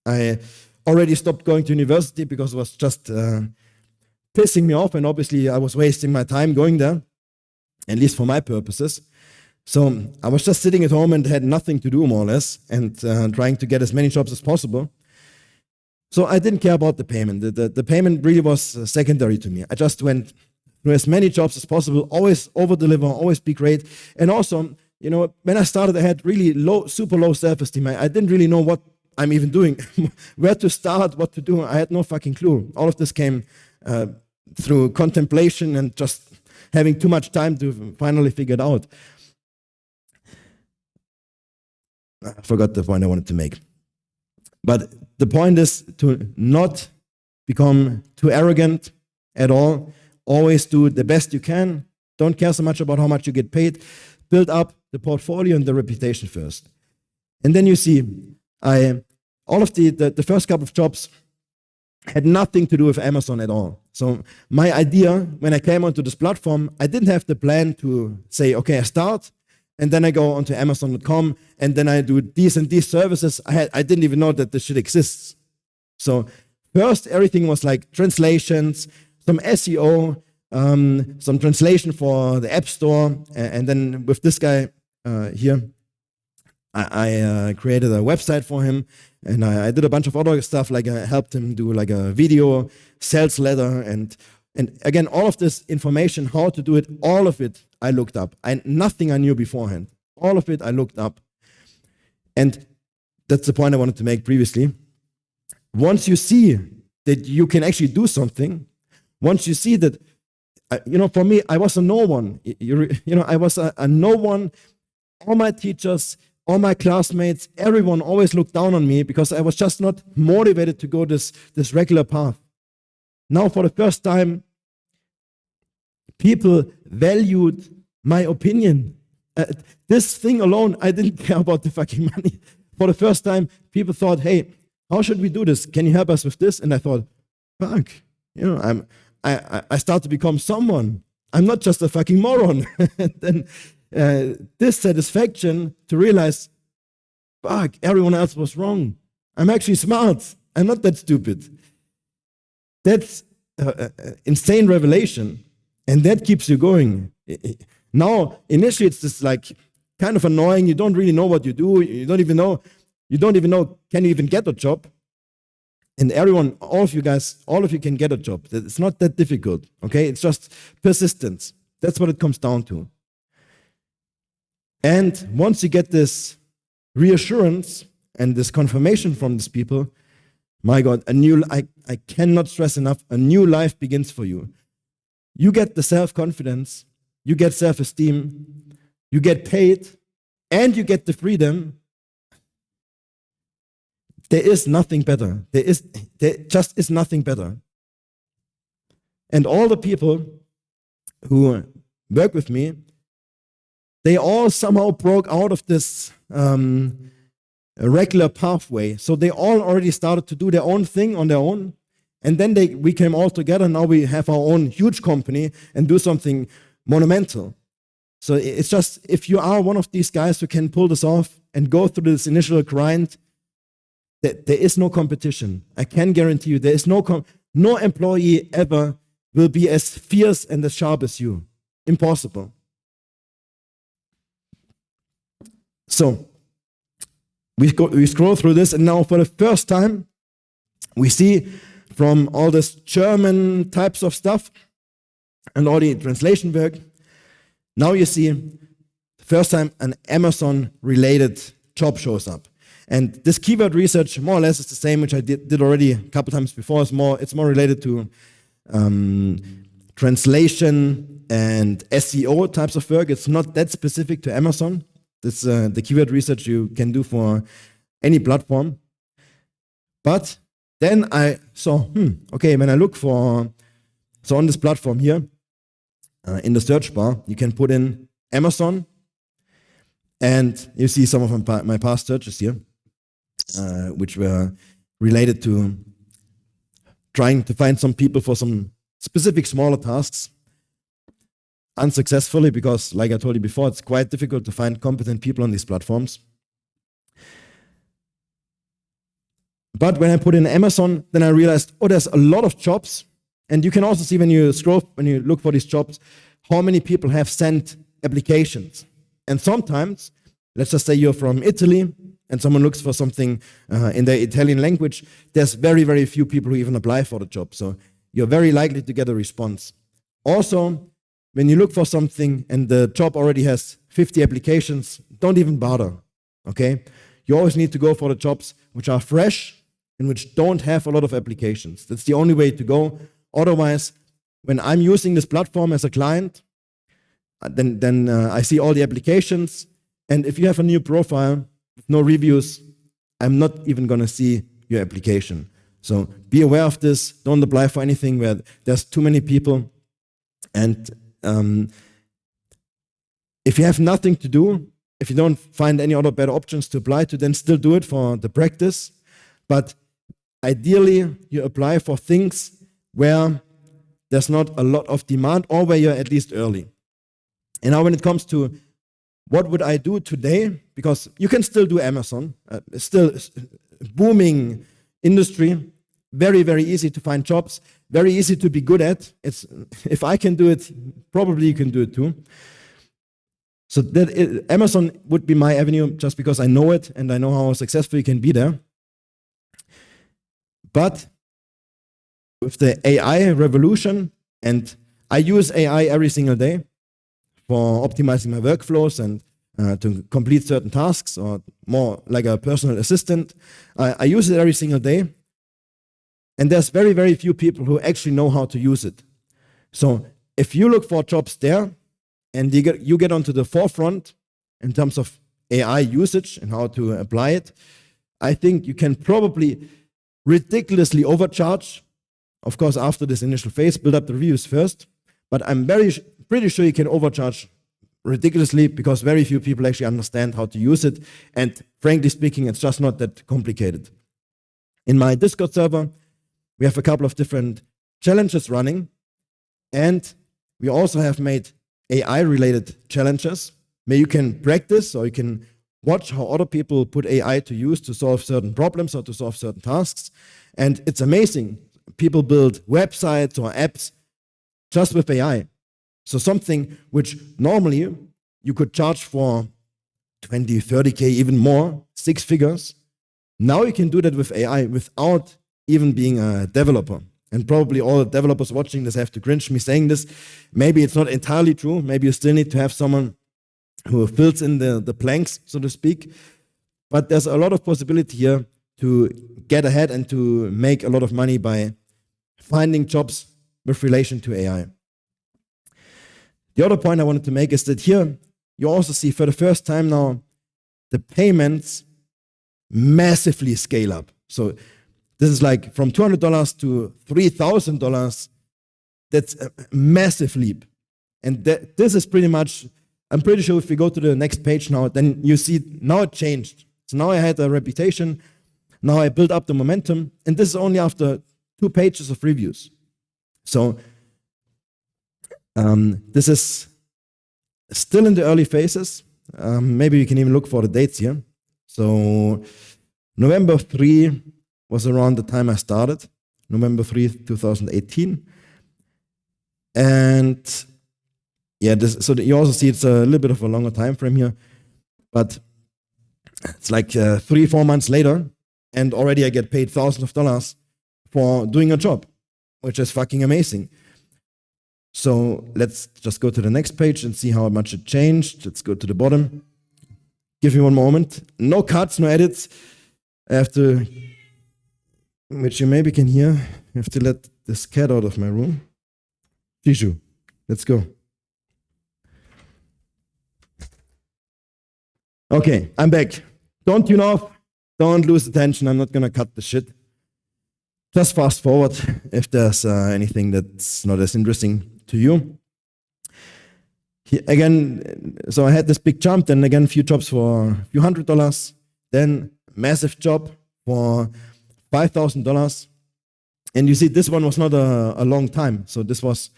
I already stopped going to university because it was just pissing me off, and obviously I was wasting my time going there, at least for my purposes. So I was just sitting at home and had nothing to do, more or less, and trying to get as many jobs as possible. So I didn't care about the payment. The payment really was secondary to me. I just went through as many jobs as possible, always over-deliver, always be great. And also, you know, when I started, I had really super low self-esteem. I didn't really know what I'm even doing, where to start, what to do. I had no fucking clue. All of this came through contemplation and just having too much time to finally figure it out. I forgot the point I wanted to make. But the point is to not become too arrogant at all. Always do the best you can. Don't care so much about how much you get paid. Build up the portfolio and the reputation first. And then you see, all of the first couple of jobs had nothing to do with Amazon at all. So my idea, when I came onto this platform, I didn't have the plan to say, okay, I start, and then I go onto Amazon.com, and then I do these and these services. I didn't even know that this shit exists. So first, everything was like translations, some SEO, some translation for the App Store, and then with this guy here, I created a website for him, and I did a bunch of other stuff, like I helped him do like a video, sales letter, and again, all of this information, how to do it, all of it I looked up. Nothing I knew beforehand. All of it I looked up. And that's the point I wanted to make previously. Once you see that you can actually do something, once you see that, for me, I was a no one. I was a no one. All my teachers, all my classmates, everyone always looked down on me because I was just not motivated to go this regular path. Now, for the first time, people valued my opinion. This thing alone, I didn't care about the fucking money. For the first time, people thought, hey, how should we do this? Can you help us with this? And I thought, fuck, I start to become someone. I'm not just a fucking moron. And then this satisfaction to realize, fuck, everyone else was wrong. I'm actually smart. I'm not that stupid. That's insane revelation. And that keeps you going. Now, initially, it's just like kind of annoying. You don't really know what you do. You don't even know, can you even get a job? And everyone, all of you can get a job. It's not that difficult, okay? It's just persistence. That's what it comes down to. And once you get this reassurance and this confirmation from these people, my God, I cannot stress enough, a new life begins for you. You get the self-confidence, you get self-esteem, you get paid, and you get the freedom. There is nothing better. There just is nothing better. And all the people who work with me, they all somehow broke out of this regular pathway. So they all already started to do their own thing on their own. And then we came all together. Now we have our own huge company and do something monumental. So it's just, if you are one of these guys who can pull this off and go through this initial grind, there is no competition. I can guarantee you, there is no employee ever will be as fierce and as sharp as you. Impossible. So we scroll through this, and now for the first time, we see from all this German types of stuff and all the translation work, now you see the first time an Amazon-related job shows up. And this keyword research, more or less, is the same, which I did already a couple times before. It's more related to translation and SEO types of work. It's not that specific to Amazon. This the keyword research you can do for any platform. But then I saw, okay, when I look so on this platform here, in the search bar, you can put in Amazon, and you see some of my past searches here, which were related to trying to find some people for some specific smaller tasks. Unsuccessfully, because like I told you before, it's quite difficult to find competent people on these platforms. But when I put in Amazon, then I realized, there's a lot of jobs. And you can also see when you look for these jobs, how many people have sent applications. And sometimes, let's just say you're from Italy, and someone looks for something in the Italian language, there's very, very few people who even apply for the job. So you're very likely to get a response. Also, when you look for something and the job already has 50 applications, don't even bother, okay? You always need to go for the jobs which are fresh and which don't have a lot of applications. That's the only way to go. Otherwise, when I'm using this platform as a client, then I see all the applications. And if you have a new profile, no reviews, I'm not even going to see your application. So be aware of this. Don't apply for anything where there's too many people. And if you have nothing to do, if you don't find any other better options to apply to, then still do it for the practice. But ideally, you apply for things where there's not a lot of demand or where you're at least early. And now when it comes to what would I do today, because you can still do Amazon, still booming industry, very, very easy to find jobs, very easy to be good at. If I can do it, probably you can do it too. So Amazon would be my avenue just because I know it and I know how successful you can be there. But with the AI revolution, and I use AI every single day for optimizing my workflows and to complete certain tasks, or more like a personal assistant. I use it every single day. And there's very, very few people who actually know how to use it. So if you look for jobs there, and you get onto the forefront in terms of AI usage and how to apply it, I think you can probably ridiculously overcharge. Of course, after this initial phase, build up the reviews first. But I'm pretty sure you can overcharge ridiculously because very few people actually understand how to use it. And frankly speaking, it's just not that complicated. In my Discord server, we have a couple of different challenges running. And we also have made AI-related challenges where you can practice or you can watch how other people put AI to use to solve certain problems or to solve certain tasks. And it's amazing. People build websites or apps just with AI. So something which normally you could charge for 20, 30K, even more, 6 figures. Now you can do that with AI without even being a developer. And probably all the developers watching this have to cringe me saying this. Maybe it's not entirely true. Maybe you still need to have someone who fills in the blanks, so to speak. But there's a lot of possibility here to get ahead and to make a lot of money by finding jobs with relation to AI. The other point I wanted to make is that here you also see for the first time now the payments massively scale up. So this is like from $200 to $3,000. That's a massive leap. And this is pretty much, I'm pretty sure if we go to the next page now, then you see now it changed. So now I had a reputation. Now I built up the momentum. And this is only after 2 pages of reviews. So this is still in the early phases. Maybe we can even look for the dates here. So November 3 was around the time I started, November 3, 2018. And yeah, so you also see it's a little bit of a longer time frame here, but it's like 3-4 months later, and already I get paid thousands of dollars for doing a job, which is fucking amazing. So let's just go to the next page and see how much it changed. Let's go to the bottom. Give me one moment. No cuts, no edits. I have to, which you maybe can hear, I have to let this cat out of my room. Jishu, let's go. Okay, I'm back. Don't tune off. Don't lose attention. I'm not going to cut the shit. Just fast forward if there's anything that's not as interesting to you. Again, so I had this big jump, then again, a few jobs for a few $100, then massive job for $5,000. And you see, this one was not a long time. So this was,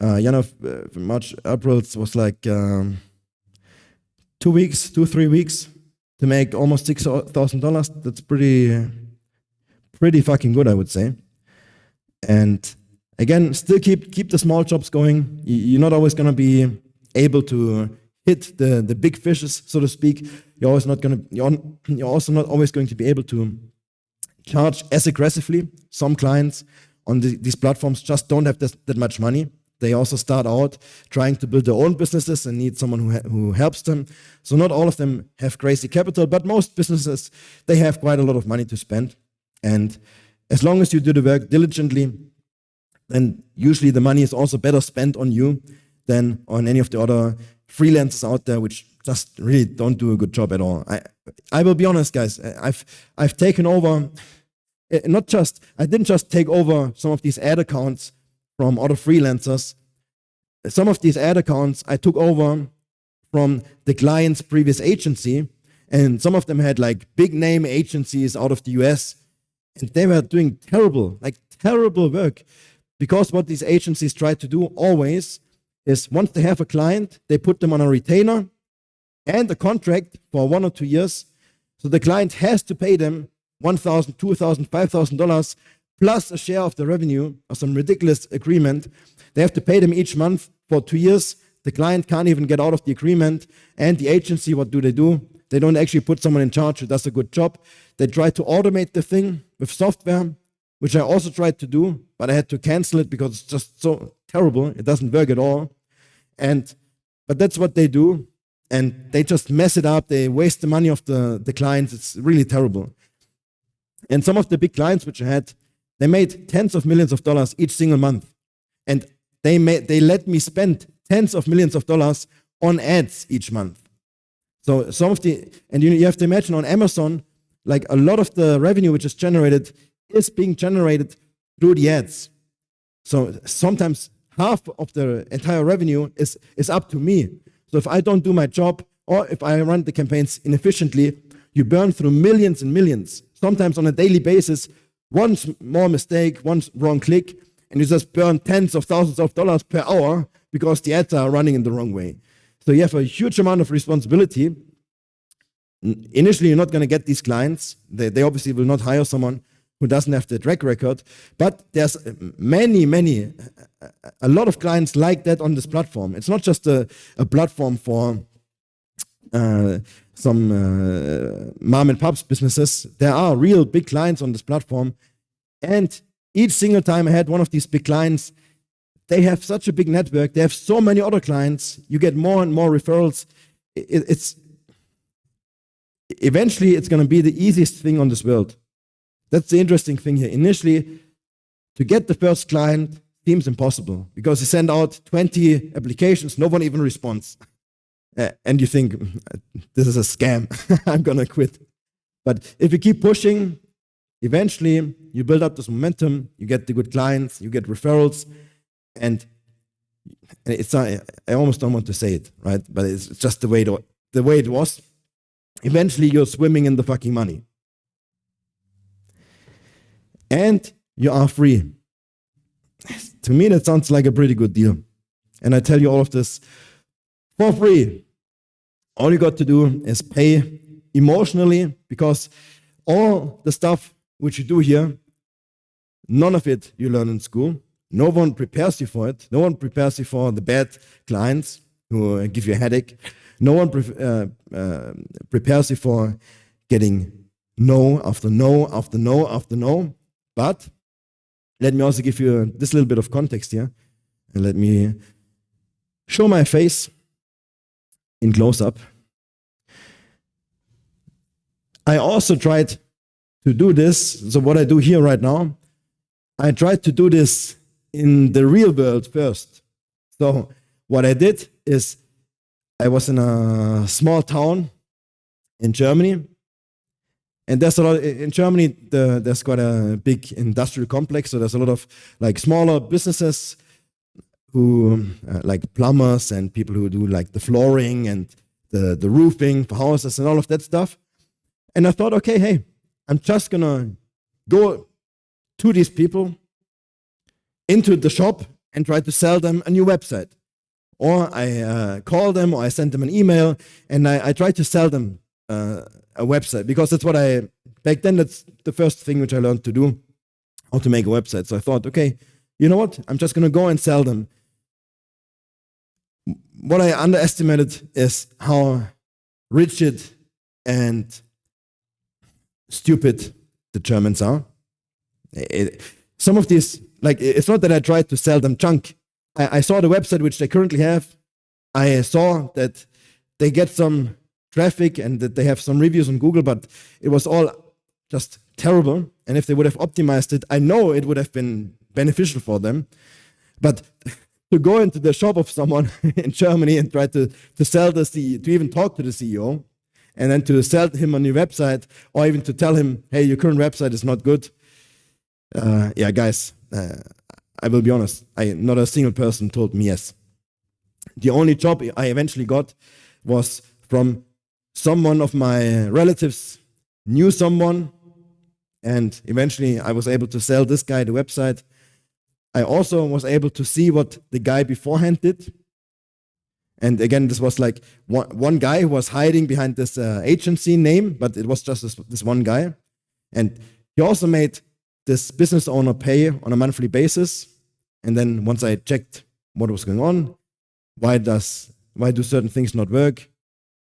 March, April, it was like 2 weeks, 2-3 weeks to make almost $6,000. That's pretty fucking good, I would say. And again, still keep the small jobs going. You're not always going to be able to hit the big fishes, so to speak. You're also not always going to be able to charge as aggressively. Some clients on these platforms just don't have that much money. They also start out trying to build their own businesses and need someone who helps them. So not all of them have crazy capital, but most businesses, they have quite a lot of money to spend. And as long as you do the work diligently, then usually the money is also better spent on you than on any of the other freelancers out there, which just really don't do a good job at all. I will be honest, guys. I've taken over, I didn't just take over some of these ad accounts from other freelancers. Some of these ad accounts I took over from the client's previous agency, and some of them had like big name agencies out of the US, and they were doing terrible work. Because what these agencies try to do always is once they have a client, they put them on a retainer and a contract for 1 or 2 years. So the client has to pay them $1,000, $2,000, $5,000 plus a share of the revenue or some ridiculous agreement. They have to pay them each month for 2 years. The client can't even get out of the agreement. And the agency, what do? They don't actually put someone in charge who does a good job. They try to automate the thing with software, which I also tried to do, but I had to cancel it because it's just so terrible. It doesn't work at all. But that's what they do. And they just mess it up. They waste the money of the clients. It's really terrible. And some of the big clients which I had, they made tens of millions of dollars each single month. And they let me spend tens of millions of dollars on ads each month. So and you have to imagine on Amazon, like a lot of the revenue which is generated is being generated through the ads. So sometimes half of the entire revenue is up to me. So if I don't do my job, or if I run the campaigns inefficiently, you burn through millions and millions, sometimes on a daily basis. One more mistake, one wrong click, and you just burn tens of thousands of dollars per hour because the ads are running in the wrong way. So you have a huge amount of responsibility. Initially, you're not going to get these clients. They obviously will not hire someone who doesn't have the track record. But there's a lot of clients like that on this platform. It's not just a platform for some mom and pops businesses. There are real big clients on this platform. And each single time I had one of these big clients, they have such a big network. They have so many other clients. You get more and more referrals. Eventually, it's going to be the easiest thing on this world. That's the interesting thing here. Initially, to get the first client seems impossible because you send out 20 applications, no one even responds. And you think, this is a scam, I'm going to quit. But if you keep pushing, eventually you build up this momentum, you get the good clients, you get referrals, and I almost don't want to say it, right? But it's just the way it was. Eventually you're swimming in the fucking money. And you are free. To me, that sounds like a pretty good deal. And I tell you all of this for free. All you got to do is pay emotionally, because all the stuff which you do here, none of it you learn in school. No one prepares you for it. No one prepares you for the bad clients who give you a headache. No one prepares you for getting no after no after no after no. But let me also give you this little bit of context here. And let me show my face in close-up. I also tried to do this. So what I do here right now, I tried to do this in the real world first. So what I did is I was in a small town in Germany. And there's a lot in Germany. There's quite a big industrial complex. So there's a lot of like smaller businesses who like plumbers and people who do like the flooring and the roofing for houses and all of that stuff. And I thought, okay, hey, I'm just gonna go to these people into the shop and try to sell them a new website. Or I call them, or I send them an email, and I try to sell them a website, because that's what back then, that's the first thing which I learned to do, how to make a website. So I thought, okay, you know what? I'm just going to go and sell them. What I underestimated is how rigid and stupid the Germans are. Some of these, like, it's not that I tried to sell them junk. I saw the website which they currently have. I saw that they get some traffic and that they have some reviews on Google, but it was all just terrible. And if they would have optimized it, I know it would have been beneficial for them. But to go into the shop of someone in Germany and try to sell the CEO, to even talk to the CEO, and then to sell him a new website, or even to tell him, hey, your current website is not good. Yeah, guys, I will be honest, not a single person told me yes. The only job I eventually got was from someone of my relatives knew someone, and eventually I was able to sell this guy the website. I also was able to see what the guy beforehand did. And again, this was like one guy who was hiding behind this agency name, but it was just this one guy. And he also made this business owner pay on a monthly basis. And then once I checked what was going on, why do certain things not work?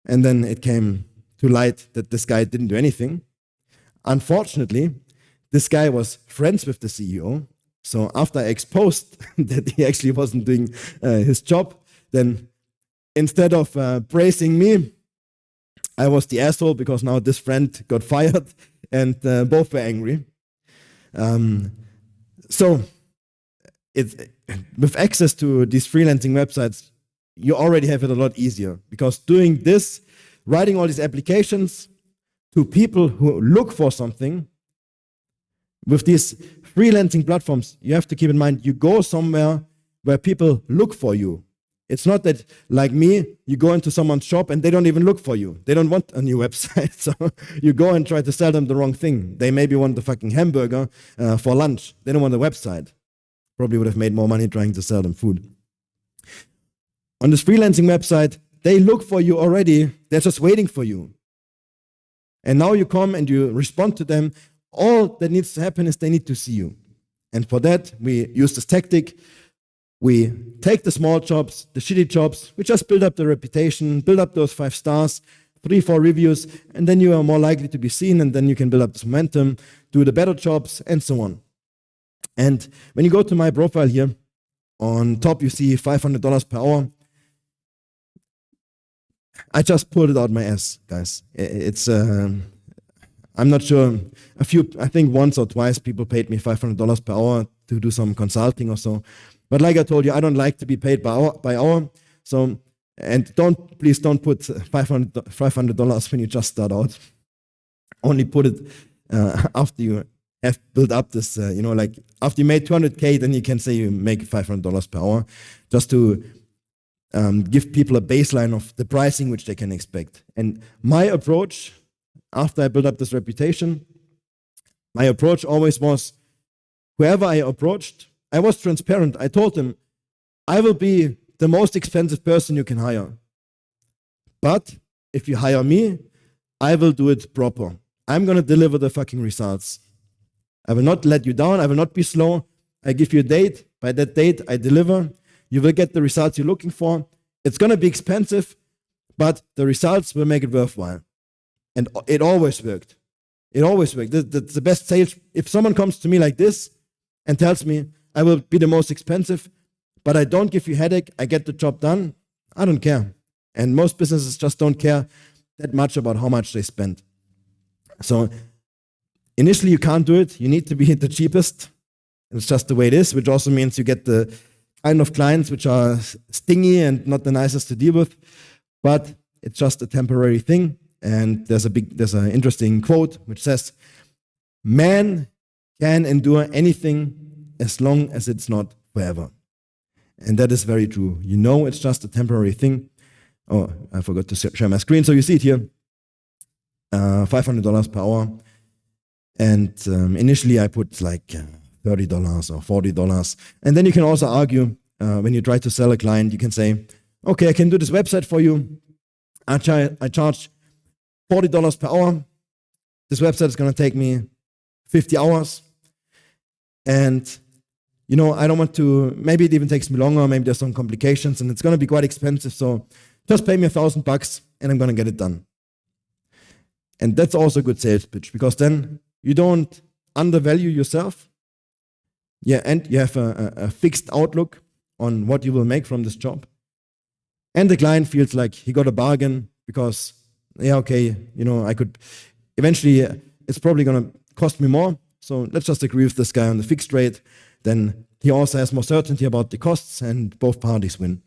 And then it came to light that this guy didn't do anything. Unfortunately, this guy was friends with the CEO. So after I exposed that he actually wasn't doing his job, then instead of praising me, I was the asshole because now this friend got fired and both were angry. So with access to these freelancing websites, you already have it a lot easier, because doing this, writing all these applications to people who look for something, with these freelancing platforms, you have to keep in mind, you go somewhere where people look for you. It's not that, like me, you go into someone's shop and they don't even look for you. They don't want a new website. So you go and try to sell them the wrong thing. They maybe want the fucking hamburger for lunch. They don't want a website. Probably would have made more money trying to sell them food. On this freelancing website, they look for you already. They're just waiting for you. And now you come and you respond to them. All that needs to happen is they need to see you. And for that, we use this tactic. We take the small jobs, the shitty jobs, we just build up the reputation, build up those 5 stars, 3, 4 reviews, and then you are more likely to be seen, and then you can build up this momentum, do the better jobs, and so on. And when you go to my profile here, on top you see $500 per hour. I just pulled it out my ass, guys. It's I'm not sure, I think once or twice people paid me $500 per hour to do some consulting or so. But like I told you, I don't like to be paid by hour. So, and please don't put $500 when you just start out. Only put it after you have built up this, like after you made 200K, then you can say you make $500 per hour, just to give people a baseline of the pricing which they can expect. And my approach, after I built up this reputation, my approach always was, whoever I approached, I was transparent. I told them, I will be the most expensive person you can hire. But if you hire me, I will do it proper. I'm going to deliver the fucking results. I will not let you down. I will not be slow. I give you a date. By that date, I deliver. You will get the results you're looking for. It's going to be expensive, but the results will make it worthwhile. And it always worked. It always worked. That's the best sales. If someone comes to me like this and tells me, I will be the most expensive, but I don't give you headache, I get the job done, I don't care. And most businesses just don't care that much about how much they spend. So initially you can't do it. You need to be the cheapest. It's just the way it is, which also means you get the kind of clients which are stingy and not the nicest to deal with. But it's just a temporary thing. And there's an interesting quote which says, man can endure anything as long as it's not forever. And that is very true. You know it's just a temporary thing. Oh, I forgot to share my screen. So you see it here, $500 per hour. And initially I put like $30 or $40. And then you can also argue, when you try to sell a client, you can say, okay, I can do this website for you. I charge $40 per hour. This website is going to take me 50 hours. And, I don't want to, maybe it even takes me longer, maybe there's some complications, and it's going to be quite expensive. So just pay me $1,000 and I'm going to get it done. And that's also a good sales pitch, because then you don't undervalue yourself. Yeah, and you have a fixed outlook on what you will make from this job. And the client feels like he got a bargain because, yeah, okay, I could, eventually it's probably going to cost me more. So let's just agree with this guy on the fixed rate. then he also has more certainty about the costs and both parties win.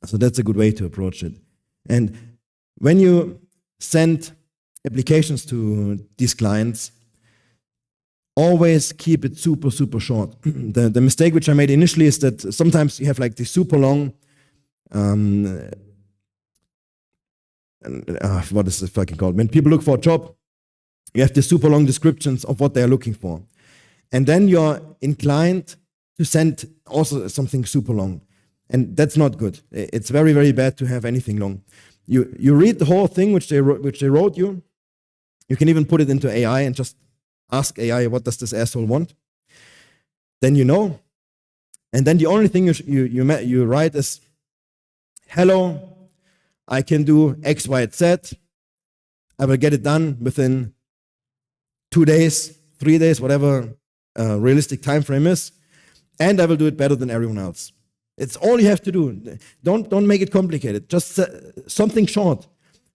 So that's a good way to approach it. And when you send applications to these clients, always keep it super, super short. The mistake which I made initially is that sometimes you have like the super long, what is it fucking called? When people look for a job, you have the super long descriptions of what they're looking for. And then you're inclined to send also something super long. And that's not good. It's very, very bad to have anything long. You read the whole thing which they wrote you. You can even put it into AI and just ask AI, what does this asshole want? Then you know. And then the only thing you write is, hello, I can do X, Y, Z. I will get it done within 2 days, 3 days, whatever realistic time frame is, and I will do it better than everyone else. It's all you have to do. Don't make it complicated. Just something short,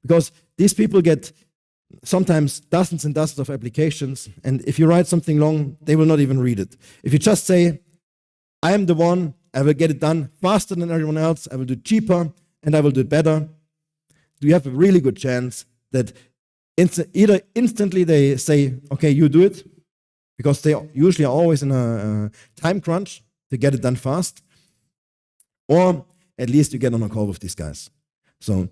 because these people get sometimes dozens and dozens of applications, and if you write something long, they will not even read it. If you just say, I am the one, I will get it done faster than everyone else, I will do it cheaper, and I will do it better, you have a really good chance that either instantly they say, okay, you do it, because they usually are always in a time crunch to get it done fast, or at least you get on a call with these guys. So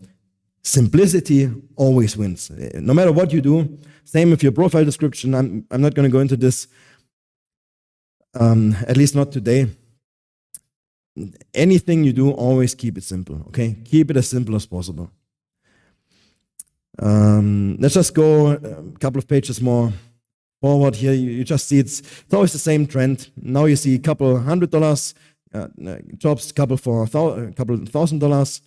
simplicity always wins. No matter what you do, same with your profile description. I'm not going to go into this, at least not today. Anything you do, always keep it simple, okay? Keep it as simple as possible. Let's just go a couple of pages more forward here. You just see it's always the same trend. Now you see a couple $100 jobs, couple $1,000,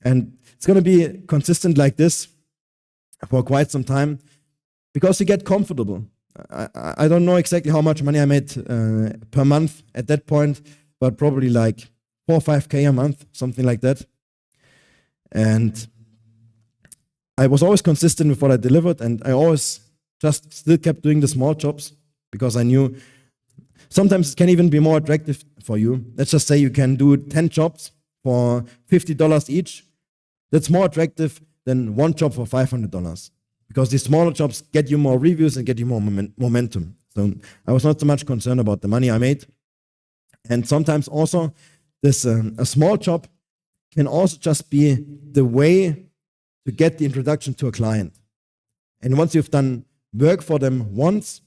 and it's going to be consistent like this for quite some time because you get comfortable. I don't know exactly how much money I made per month at that point, but probably like 4 or 5K a month, something like that. And I was always consistent with what I delivered, and I always just still kept doing the small jobs because I knew sometimes it can even be more attractive for you. Let's just say you can do 10 jobs for $50 each. That's more attractive than one job for $500 because these smaller jobs get you more reviews and get you more momentum. So I was not so much concerned about the money I made. And sometimes also this a small job can also just be the way to get the introduction to a client. And once you've done work for them once,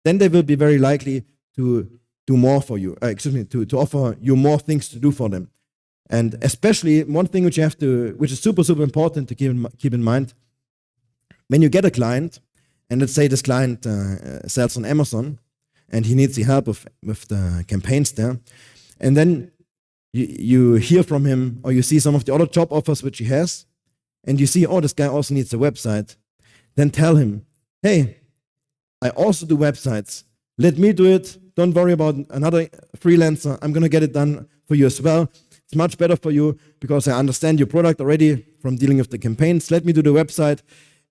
then they will be very likely to do more for you, to offer you more things to do for them. And especially one thing which is super, super important to keep in mind, when you get a client, and let's say this client sells on Amazon, and he needs the help with the campaigns there, and then you hear from him, or you see some of the other job offers which he has, and you see, oh, this guy also needs a website, then tell him, hey, I also do websites. Let me do it. Don't worry about another freelancer. I'm going to get it done for you as well. It's much better for you because I understand your product already from dealing with the campaigns. Let me do the website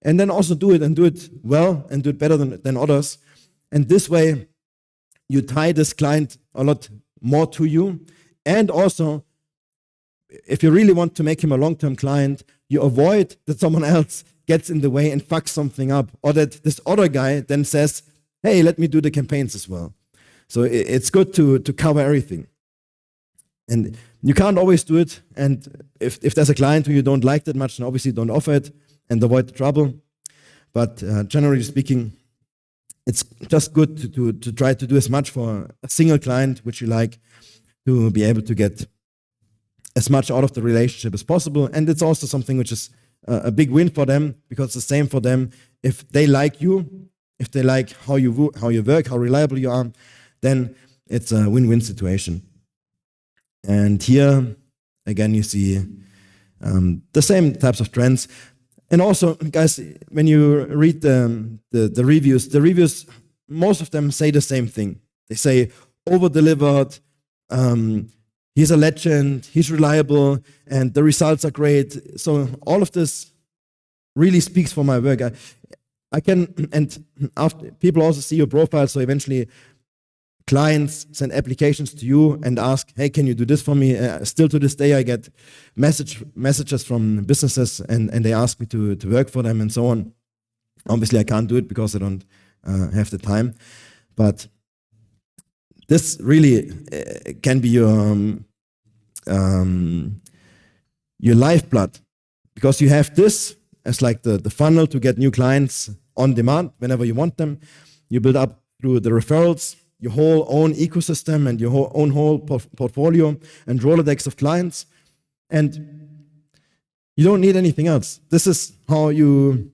and then also do it and do it well and do it better than others. And this way, you tie this client a lot more to you. And also, if you really want to make him a long-term client, you avoid that someone else gets in the way and fucks something up, or that this other guy then says, hey, let me do the campaigns as well. So it's good to cover everything. And you can't always do it. And if there's a client who you don't like that much, then obviously don't offer it and avoid the trouble. But generally speaking, it's just good to try to do as much for a single client which you like, to be able to get as much out of the relationship as possible. And it's also something which is a big win for them, because it's the same for them. If they like you, if they like how you work, how reliable you are, then it's a win-win situation. And here, again, you see the same types of trends. And also, guys, when you read the reviews, most of them say the same thing. They say, over-delivered, he's a legend, he's reliable, and the results are great. So all of this really speaks for my work. I can, and after people also see your profile, so eventually clients send applications to you and ask, hey, can you do this for me? Still to this day, I get messages from businesses and they ask me to work for them and so on. Obviously, I can't do it because I don't have the time. But this really can be your lifeblood, because you have this as like the funnel to get new clients on demand whenever you want them. You build up through the referrals your whole own ecosystem and your whole portfolio and Rolodex of clients, and you don't need anything else. This is how you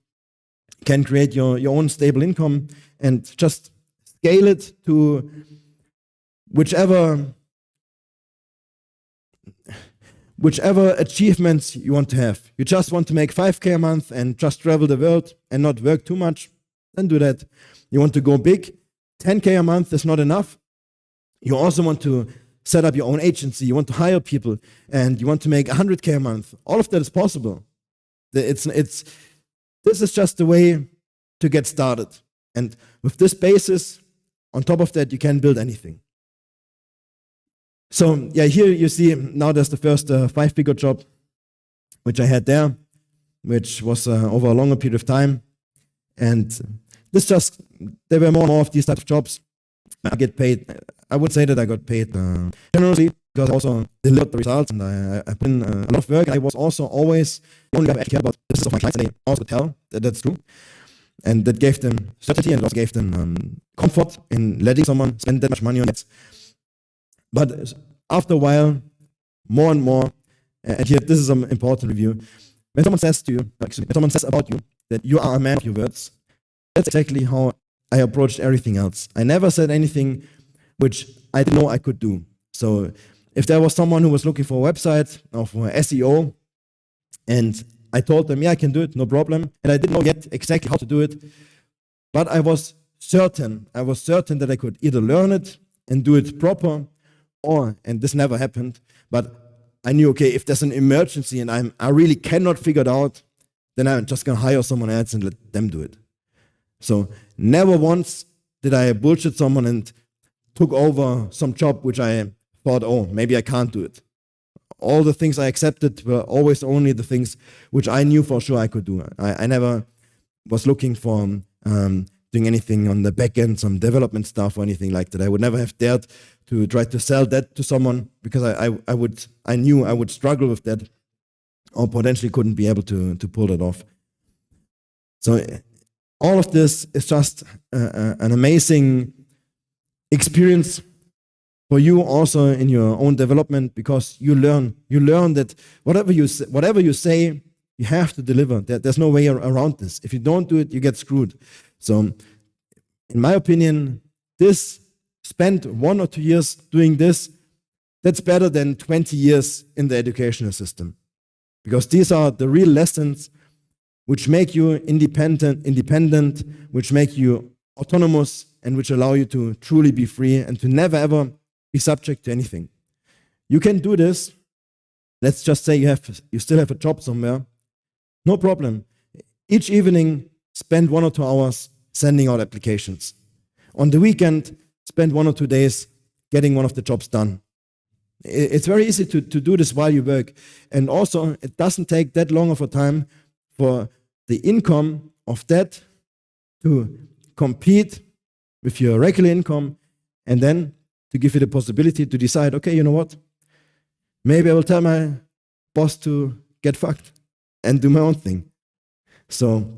can create your own stable income and just scale it to whichever achievements you want to have. You just want to make 5K a month and just travel the world and not work too much, then do that. You want to go big, 10K a month is not enough. You also want to set up your own agency, you want to hire people, and you want to make 100K a month. All of that is possible. This is just the way to get started. And with this basis, on top of that, you can build anything. So yeah, here you see now there's the first 5-figure job, which I had there, which was over a longer period of time. And there were more and more of these types of jobs. I get paid, I would say that I got paid generously, because I also delivered the results and I put in a lot of work. And I was also always the only guy who actually cared about the business of my clients, and they also could tell that that's true. And that gave them certainty, and it also gave them comfort in letting someone spend that much money on it. But after a while, more and more, and here this is an important review, when someone says about you that you are a man of your words, that's exactly how I approached everything else. I never said anything which I didn't know I could do. So if there was someone who was looking for a website or for SEO, and I told them, yeah, I can do it, no problem. And I didn't know yet exactly how to do it, but I was certain that I could either learn it and do it proper, or, and this never happened, but I knew, okay, if there's an emergency and I really cannot figure it out, then I'm just gonna hire someone else and let them do it. So never once did I bullshit someone and took over some job which I thought, oh, maybe I can't do it. All the things I accepted were always only the things which I knew for sure I could do. I never was looking for doing anything on the back end, some development stuff or anything like that. I would never have dared to try to sell that to someone, because I knew I would struggle with that, or potentially couldn't be able to pull that off. So all of this is just an amazing experience for you also in your own development, because you learn that whatever you say, you have to deliver. There's no way around this. If you don't do it, you get screwed. So in my opinion, spend 1 or 2 years doing this, that's better than 20 years in the educational system. Because these are the real lessons which make you independent, which make you autonomous, and which allow you to truly be free and to never ever be subject to anything. You can do this. Let's just say you still have a job somewhere. No problem. Each evening, spend 1 or 2 hours sending out applications. On the weekend, spend 1 or 2 days getting one of the jobs done. It's very easy to do this while you work. And also, it doesn't take that long of a time for the income of that to compete with your regular income, and then to give you the possibility to decide, okay, you know what? Maybe I will tell my boss to get fucked and do my own thing. So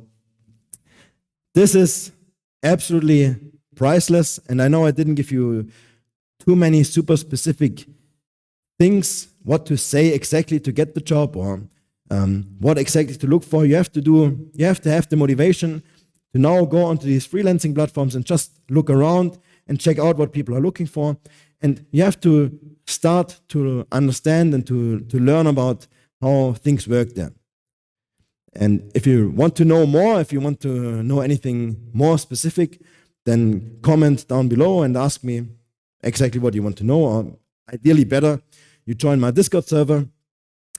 this is absolutely priceless. And I know I didn't give you too many super specific things, what to say exactly to get the job, or what exactly to look for. You have to have the motivation to now go onto these freelancing platforms and just look around and check out what people are looking for. And you have to start to understand and to learn about how things work there. And if you want to know more, if you want to know anything more specific, then comment down below and ask me exactly what you want to know. Or ideally better, you join my Discord server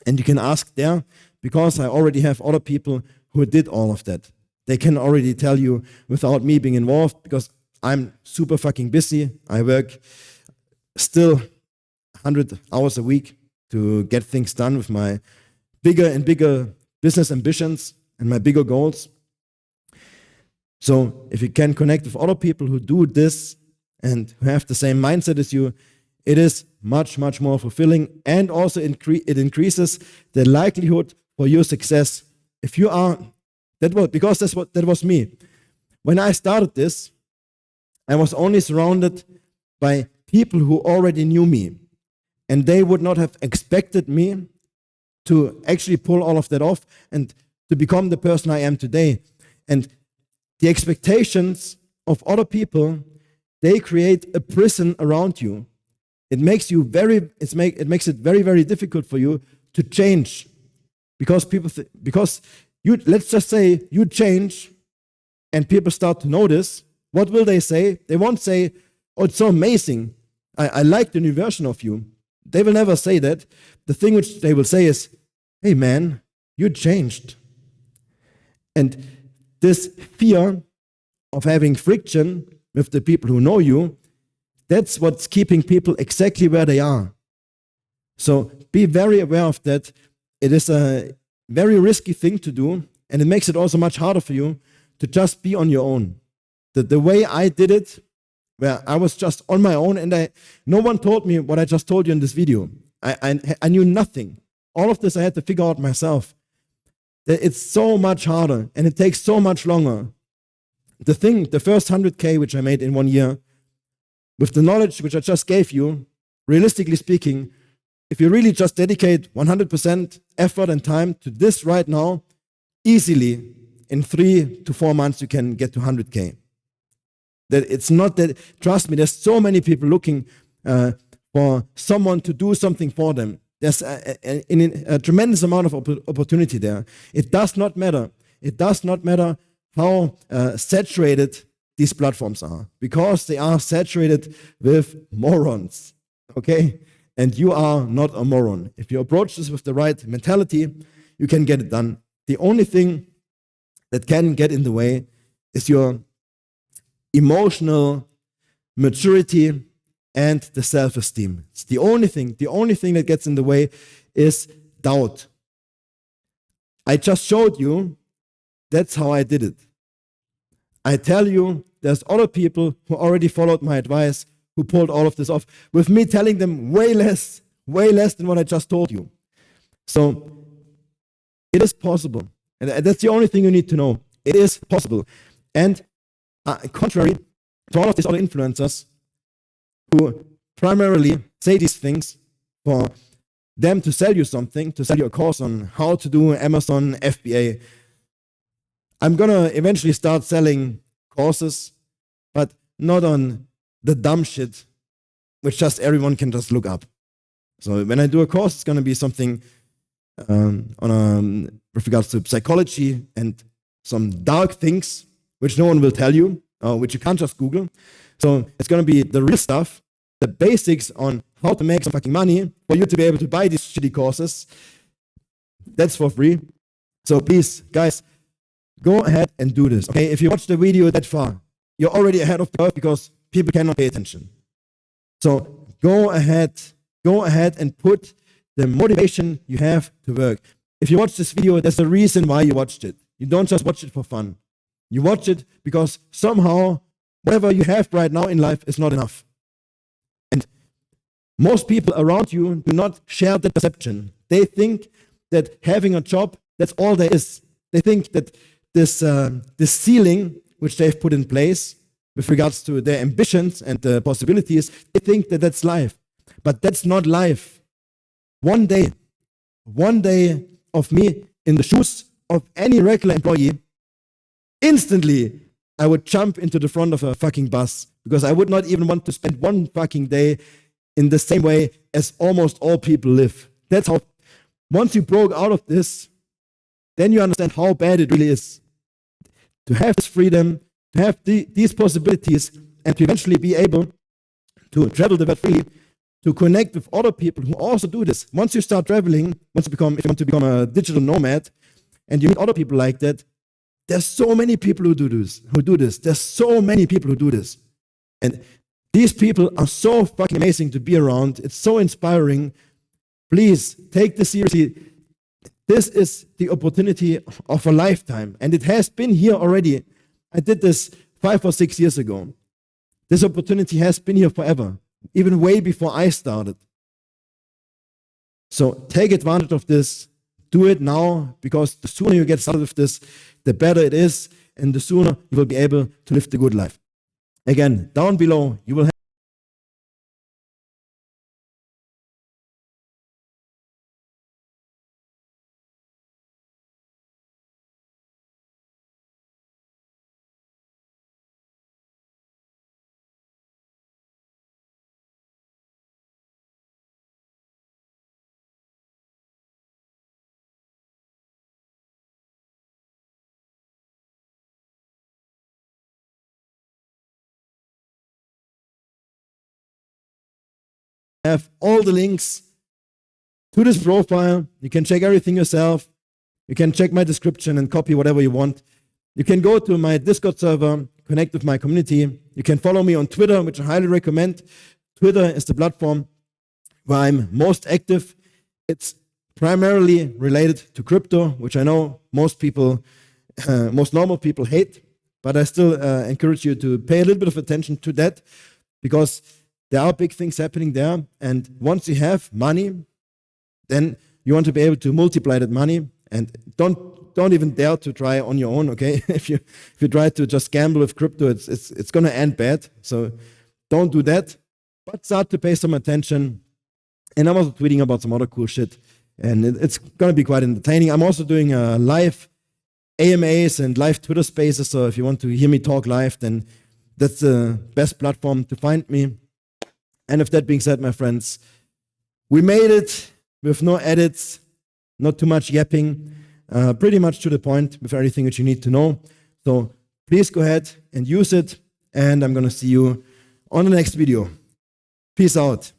and you can ask there, because I already have other people who did all of that. They can already tell you without me being involved, because I'm super fucking busy. I work still 100 hours a week to get things done with my bigger and bigger business ambitions and my bigger goals. So if you can connect with other people who do this and who have the same mindset as you, it is much, much more fulfilling, and also it increases the likelihood for your success. If you are, that was me. When I started this, I was only surrounded by people who already knew me, and they would not have expected me to actually pull all of that off and to become the person I am today. And the expectations of other people, they create a prison around you. It makes it very, very difficult for you to change, because let's just say you change and people start to notice. What will they say? They won't say, "Oh, it's so amazing. I like the new version of you." They will never say that. The thing which they will say is, "Hey man, you changed." And this fear of having friction with the people who know you, that's what's keeping people exactly where they are. So be very aware of that. It is a very risky thing to do, and it makes it also much harder for you to just be on your own. The way I did it, where I was just on my own, and no one told me what I just told you in this video. I knew nothing. All of this I had to figure out myself. It's so much harder, and it takes so much longer. The first 100K which I made in 1 year, with the knowledge which I just gave you, realistically speaking, if you really just dedicate 100% effort and time to this right now, easily in 3 to 4 months you can get to 100K. That it's not that, trust me, there's so many people looking for someone to do something for them. There's a tremendous amount of opportunity there. It does not matter. It does not matter how saturated these platforms are, because they are saturated with morons, okay? And you are not a moron. If you approach this with the right mentality, you can get it done. The only thing that can get in the way is your emotional maturity and the self-esteem. It's the only thing. The only thing that gets in the way is doubt. I just showed you that's how I did it. I tell you, there's other people who already followed my advice, who pulled all of this off, with me telling them way less than what I just told you. So it is possible. And that's the only thing you need to know. It is possible. And contrary to all of these other influencers who primarily say these things for them to sell you something, to sell you a course on how to do Amazon FBA, I'm going to eventually start selling courses, but not on the dumb shit which just everyone can just look up. So when I do a course, it's going to be something with regards to psychology and some dark things which no one will tell you, which you can't just Google. So it's going to be the real stuff, the basics on how to make some fucking money for you to be able to buy these shitty courses. That's for free. So please, guys, go ahead and do this. Okay, if you watch the video that far, you're already ahead of the curve because people cannot pay attention. So go ahead and put the motivation you have to work. If you watch this video, there's a reason why you watched it. You don't just watch it for fun. You watch it because somehow whatever you have right now in life is not enough. And most people around you do not share that perception. They think that having a job, that's all there is. They think that this ceiling which they've put in place with regards to their ambitions and the possibilities, they think that that's life. But that's not life. One day of me in the shoes of any regular employee, instantly I would jump into the front of a fucking bus, because I would not even want to spend one fucking day in the same way as almost all people live. That's how, once you broke out of this, then you understand how bad it really is. To have this freedom, to have these possibilities, and to eventually be able to travel the world freely, to connect with other people who also do this. Once you start traveling, if you want to become a digital nomad, and you meet other people like that, there's so many people who do this. There's so many people who do this. And these people are so fucking amazing to be around. It's so inspiring. Please take this seriously. This is the opportunity of a lifetime. And it has been here already. I did this 5 or 6 years ago. This opportunity has been here forever, even way before I started. So take advantage of this. Do it now, because the sooner you get started with this, the better it is, and the sooner you will be able to live the good life. Again, down below, you will have all the links to this profile. You can check everything yourself. You can check my description and copy whatever you want. You can go to my Discord server, connect with my community. You can follow me on Twitter, which I highly recommend. Twitter is the platform where I'm most active. It's primarily related to crypto, which I know most people, most normal people hate, but I still encourage you to pay a little bit of attention to that, because there are big things happening there. And once you have money, then you want to be able to multiply that money. And don't even dare to try on your own, okay? If you try to just gamble with crypto, it's going to end bad. So don't do that. But start to pay some attention. And I'm also tweeting about some other cool shit. And it's going to be quite entertaining. I'm also doing live AMAs and live Twitter spaces. So if you want to hear me talk live, then that's the best platform to find me. And with that being said, my friends, we made it with no edits, not too much yapping, pretty much to the point with everything that you need to know. So please go ahead and use it. And I'm going to see you on the next video. Peace out.